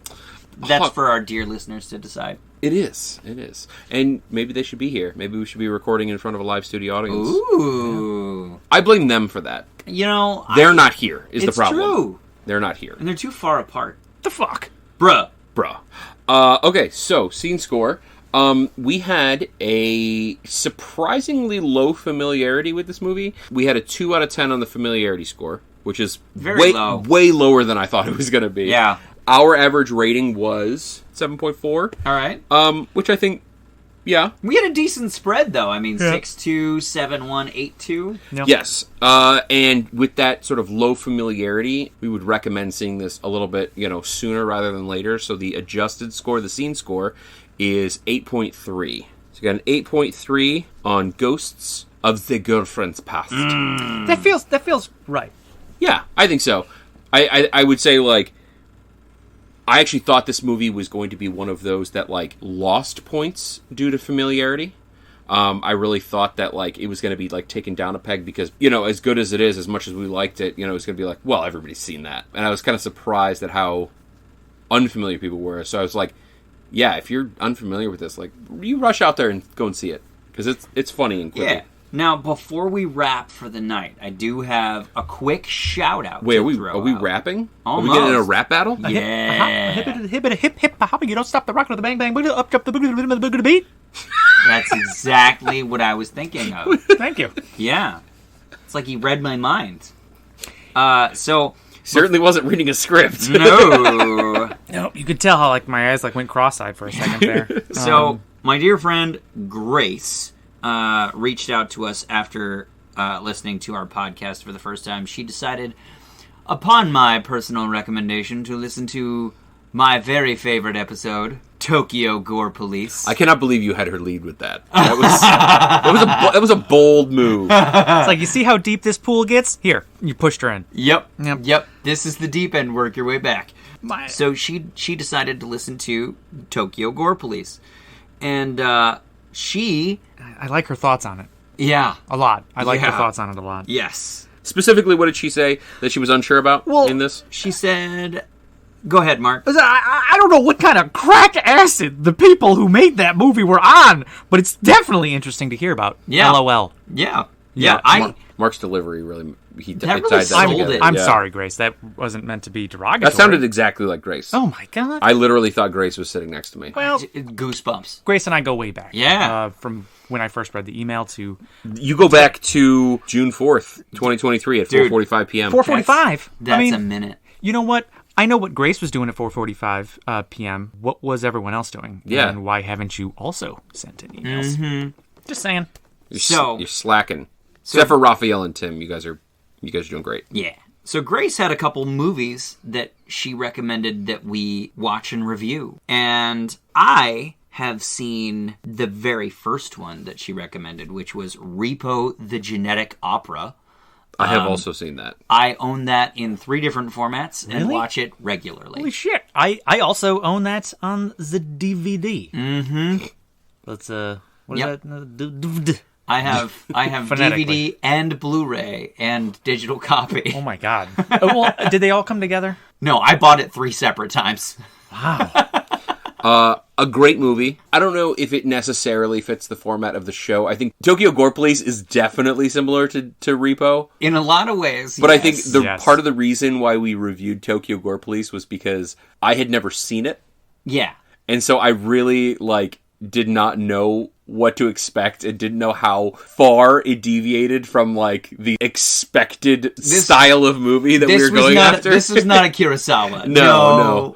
That's for our dear listeners to decide. it is. It is. And maybe they should be here. Maybe we should be recording in front of a live studio audience. Ooh. I blame them for that. You know, They're not here. Is the it's problem? true. They're not here. And they're too far apart. The fuck? Bruh. Bruh. Okay, so scene score. We had a surprisingly low familiarity with this movie. We had a 2 out of 10 on the familiarity score, which is Very low. way lower than I thought it was going to be. Yeah. Our average rating was 7.4. All right. Which I think, yeah. We had a decent spread, though. I mean, 6-2, 7-1, 8-2. No. Yes. And with that sort of low familiarity, we would recommend seeing this a little bit, sooner rather than later. So the adjusted score, the scene score, is 8.3. So you got an 8.3 on Ghosts of the Girlfriend's Past. That feels right. Yeah, I think so. I would say, I actually thought this movie was going to be one of those that, lost points due to familiarity. I really thought that, it was going to be, taken down a peg because, as good as it is, as much as we liked it, it was going to be well, everybody's seen that. And I was kind of surprised at how unfamiliar people were. So I was like, yeah, if you're unfamiliar with this, you rush out there and go and see it. Because it's funny and quick. Yeah. Now, before we wrap for the night, I do have a quick shout-out. Wait, to are we rapping? Almost. Are we getting in a rap battle? Yeah. Hip hop, you don't stop the rock with the bang bang, up jump the boogie beat. That's exactly what I was thinking of. Thank you. Yeah. It's like he read my mind. So... Certainly wasn't reading a script. No. No, you could tell how my eyes went cross-eyed for a second there. So, my dear friend Grace reached out to us after listening to our podcast for the first time. She decided, upon my personal recommendation, to listen to my very favorite episode, Tokyo Gore Police. I cannot believe you had her lead with that. That was a bold move. It's you see how deep this pool gets? Here, you pushed her in. Yep. This is the deep end. Work your way back. My- So she decided to listen to Tokyo Gore Police, and she, I like her thoughts on it yeah, a lot. I like her Yeah. thoughts on it a lot. yes. Specifically, what did she say that she was unsure about in this? She said, "Go ahead, Mark." I don't know what kind of crack acid the people who made that movie were on, but it's definitely interesting to hear about. Yeah. LOL. Yeah. Mark's delivery really That really tied that sold together. it. I'm Yeah. sorry, Grace. That wasn't meant to be derogatory. That sounded exactly like Grace. Oh my god. I literally thought Grace was sitting next to me. Well, Goosebumps. Grace and I go way back. Yeah. From when I first read the email to You go back to June 4th, 2023 at 4:45 p.m. 4:45. That's a minute. You know what? I know what Grace was doing at 4:45 p.m. What was everyone else doing? Yeah. And why haven't you also sent in emails? Mm-hmm. Just saying. You're slacking. Except for Raphael and Tim, you guys are doing great. Yeah. So Grace had a couple movies that she recommended that we watch and review. And I have seen the very first one that she recommended, which was Repo the Genetic Opera. I have also seen that. I own that in 3 different formats and Really? watch it regularly. Holy shit. I also own that on the DVD. Mm-hmm. Let's what Yep. is that? I have Phonetically. DVD and Blu-ray and digital copy. Oh my god. Well, did they all come together? No, I bought it 3 separate times. Wow. A great movie. I don't know if it necessarily fits the format of the show. I think Tokyo Gore Police is definitely similar to Repo. In a lot of ways, But yes. I think the Yes. part of the reason why we reviewed Tokyo Gore Police was because I had never seen it. Yeah. And so I really, did not know what to expect and didn't know how far it deviated from, the expected style of movie that we were going after. This was not a Kurosawa. No.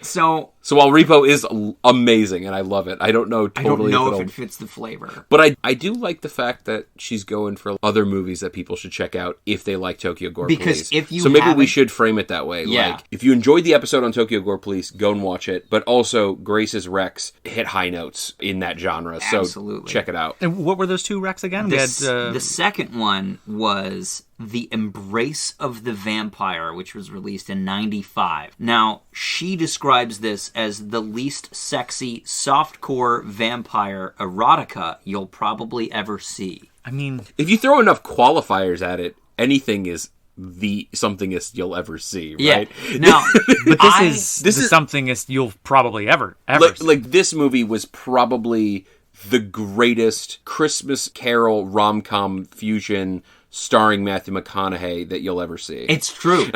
So So while Repo is amazing, and I love it, I don't know totally if it fits the flavor. But I do like the fact that she's going for other movies that people should check out if they like Tokyo Gore Because Police. if you So maybe we haven't- should frame it that way. Yeah. Like, if you enjoyed the episode on Tokyo Gore Police, go and watch it. But also, Grace's Rex hit high notes in that genre. So Absolutely. check it out. And what were those two Rex again? We had, The second one was The Embrace of the Vampire, which was released in 95. Now, she describes this as the least sexy softcore vampire erotica you'll probably ever see. I mean, If you throw enough qualifiers at it, anything is the somethingest you'll ever see, right? Yeah. Now, but this This is is- somethingest you'll probably ever see. Like this movie was probably the greatest Christmas Carol rom-com fusion starring Matthew McConaughey that you'll ever see. It's true.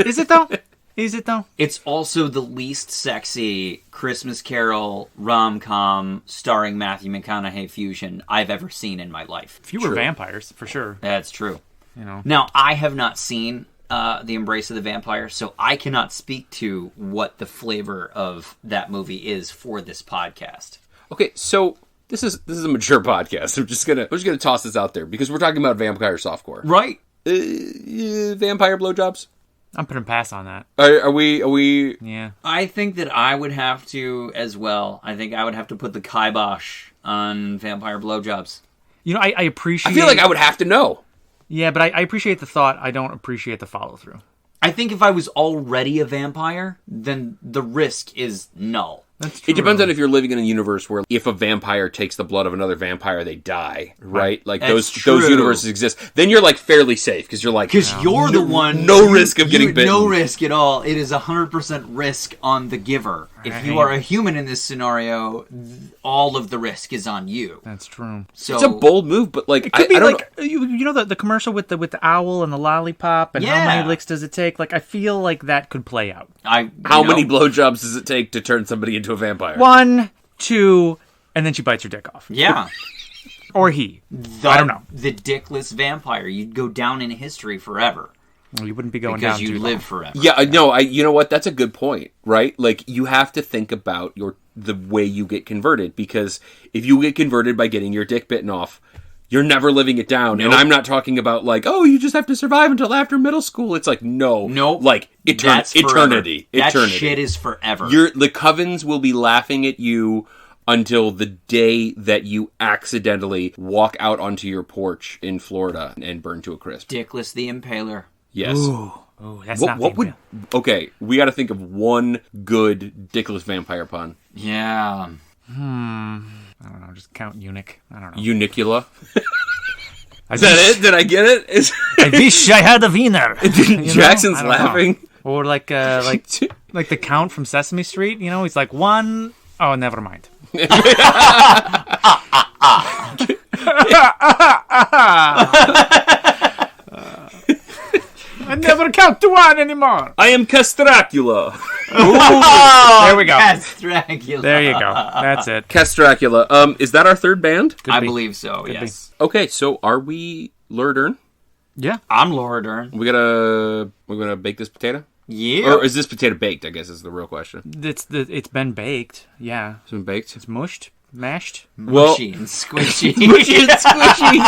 Is it though? Is it though? It's also the least sexy Christmas Carol rom-com starring Matthew McConaughey fusion I've ever seen in my life. Fewer True. vampires for sure. That's true. You know. Now, I have not seen The Embrace of the Vampire, so I cannot speak to what the flavor of that movie is for this podcast. Okay, so this is a mature podcast. I'm just gonna toss this out there because we're talking about vampire softcore. Right? Vampire blowjobs. I'm putting a pass on that. Are we? Yeah. I think that I would have to as well. I think I would have to put the kibosh on vampire blowjobs. You know, I appreciate. I feel like I would have to know. Yeah, but I appreciate the thought. I don't appreciate the follow through. I think if I was already a vampire, then the risk is null. That's true. It depends on if you're living in a universe where if a vampire takes the blood of another vampire, they die, right? Like That's those true. universes exist. Then you're like fairly safe because you're like Because you're the one... no risk of getting bitten. No risk at all. It is 100% risk on the giver. If you Right. are a human in this scenario, all of the risk is on you. That's true. So It's a bold move, but like It could I be don't like you know the commercial with the owl and the lollipop and how Yeah. many licks does it take? Like I feel like that could play out. how many blowjobs does it take to turn somebody into a vampire? 1, 2, and then she bites her dick off. Yeah. Or he. I don't know. The dickless vampire. You'd go down in history forever. Well, you wouldn't be going Because down you too live long. forever. Yeah, no, you know what? That's a good point, right? Like you have to think about the way you get converted because if you get converted by getting your dick bitten off, you're never living it down. Nope. And I'm not talking about like, oh, you just have to survive until after middle school. It's like no, Nope. like That's forever. eternity. That Eternity. shit is forever. The covens will be laughing at you until the day that you accidentally walk out onto your porch in Florida and burn to a crisp. Dickless the Impaler. Yes. Ooh, that's What, not what being would? Okay, we got to think of one good dickless vampire pun. Yeah. I don't know. Just count eunuch. I don't know. Unicula. Is that it? Did I get it? I wish I had a wiener. You know? Jackson's I don't know. laughing. Or like the Count from Sesame Street. You know, he's like one. Oh, never mind. I never count to one anymore. I am Castracula. There we go. That's Dracula. There you go. That's it. Castracula. Is that our third band? I be. believe so, yes. Okay, so are we Luridern? Yeah. I'm Laura Dern. We're gonna bake this potato? Yeah. Or is this potato baked, I guess is the real question. It's been baked. Yeah. It's been baked? It's mushed, mashed. Well, Mushy and squishy. mushy and squishy.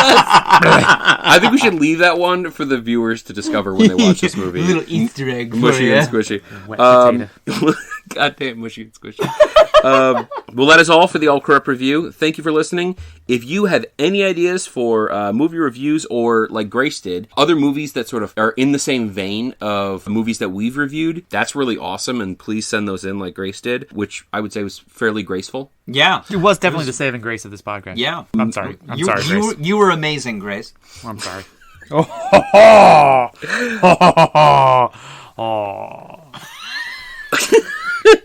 I think we should leave that one for the viewers to discover when they watch this movie. Little Easter egg for Mushy ya. and squishy. Wet potato. Goddamn mushy and squishy. Well, that is all for the All Corrupt review. Thank you for listening. If you have any ideas for movie reviews or, like Grace did, other movies that sort of are in the same vein of movies that we've reviewed, that's really awesome, and please send those in like Grace did, which I would say was fairly graceful. Yeah. It was definitely the saving grace of this podcast. Yeah. I'm sorry. I'm sorry, Grace. You were amazing, Grace. I'm sorry. Oh.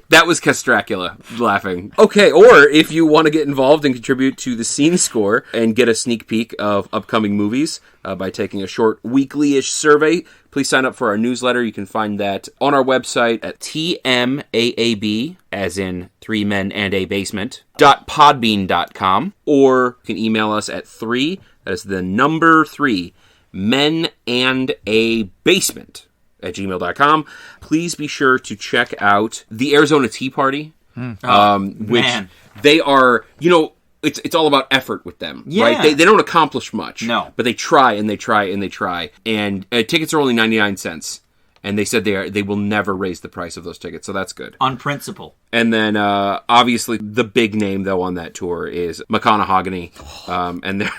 That was Castracula laughing. Okay, or if you want to get involved and contribute to the scene score and get a sneak peek of upcoming movies by taking a short weekly-ish survey, please sign up for our newsletter. You can find that on our website at tmaab, as in 3 men and a basement, .podbean.com, or you can email us at 3, that is the number 3, men and a basement, gmail.com. Please be sure to check out the Arizona Tea Party, which man. they are, it's all about effort with them, right? They don't accomplish much. No. But they try and they try and they try. And tickets are only 99 cents. And they said they will never raise the price of those tickets, so that's good. On principle. And then, obviously, the big name, though, on that tour is McConaughey. And they're...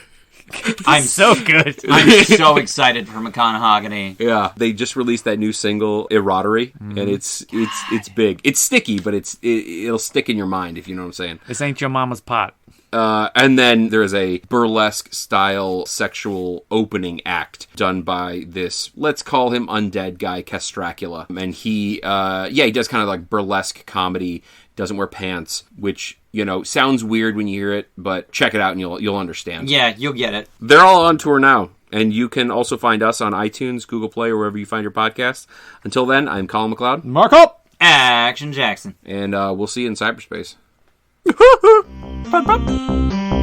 I'm so good. I'm so excited for McConaughey. Yeah, they just released that new single, Erodery, and it's big. It's sticky, but it'll stick in your mind, if you know what I'm saying. This ain't your mama's pot. And then there's a burlesque-style sexual opening act done by this, let's call him undead guy, Castracula. And he does kind of like burlesque comedy, doesn't wear pants, which, sounds weird when you hear it, but check it out and you'll understand. Yeah, you'll get it. They're all on tour now. And you can also find us on iTunes, Google Play, or wherever you find your podcasts. Until then, I'm Colin McLeod. Mark up! Action Jackson. And we'll see you in cyberspace. Bum, bum.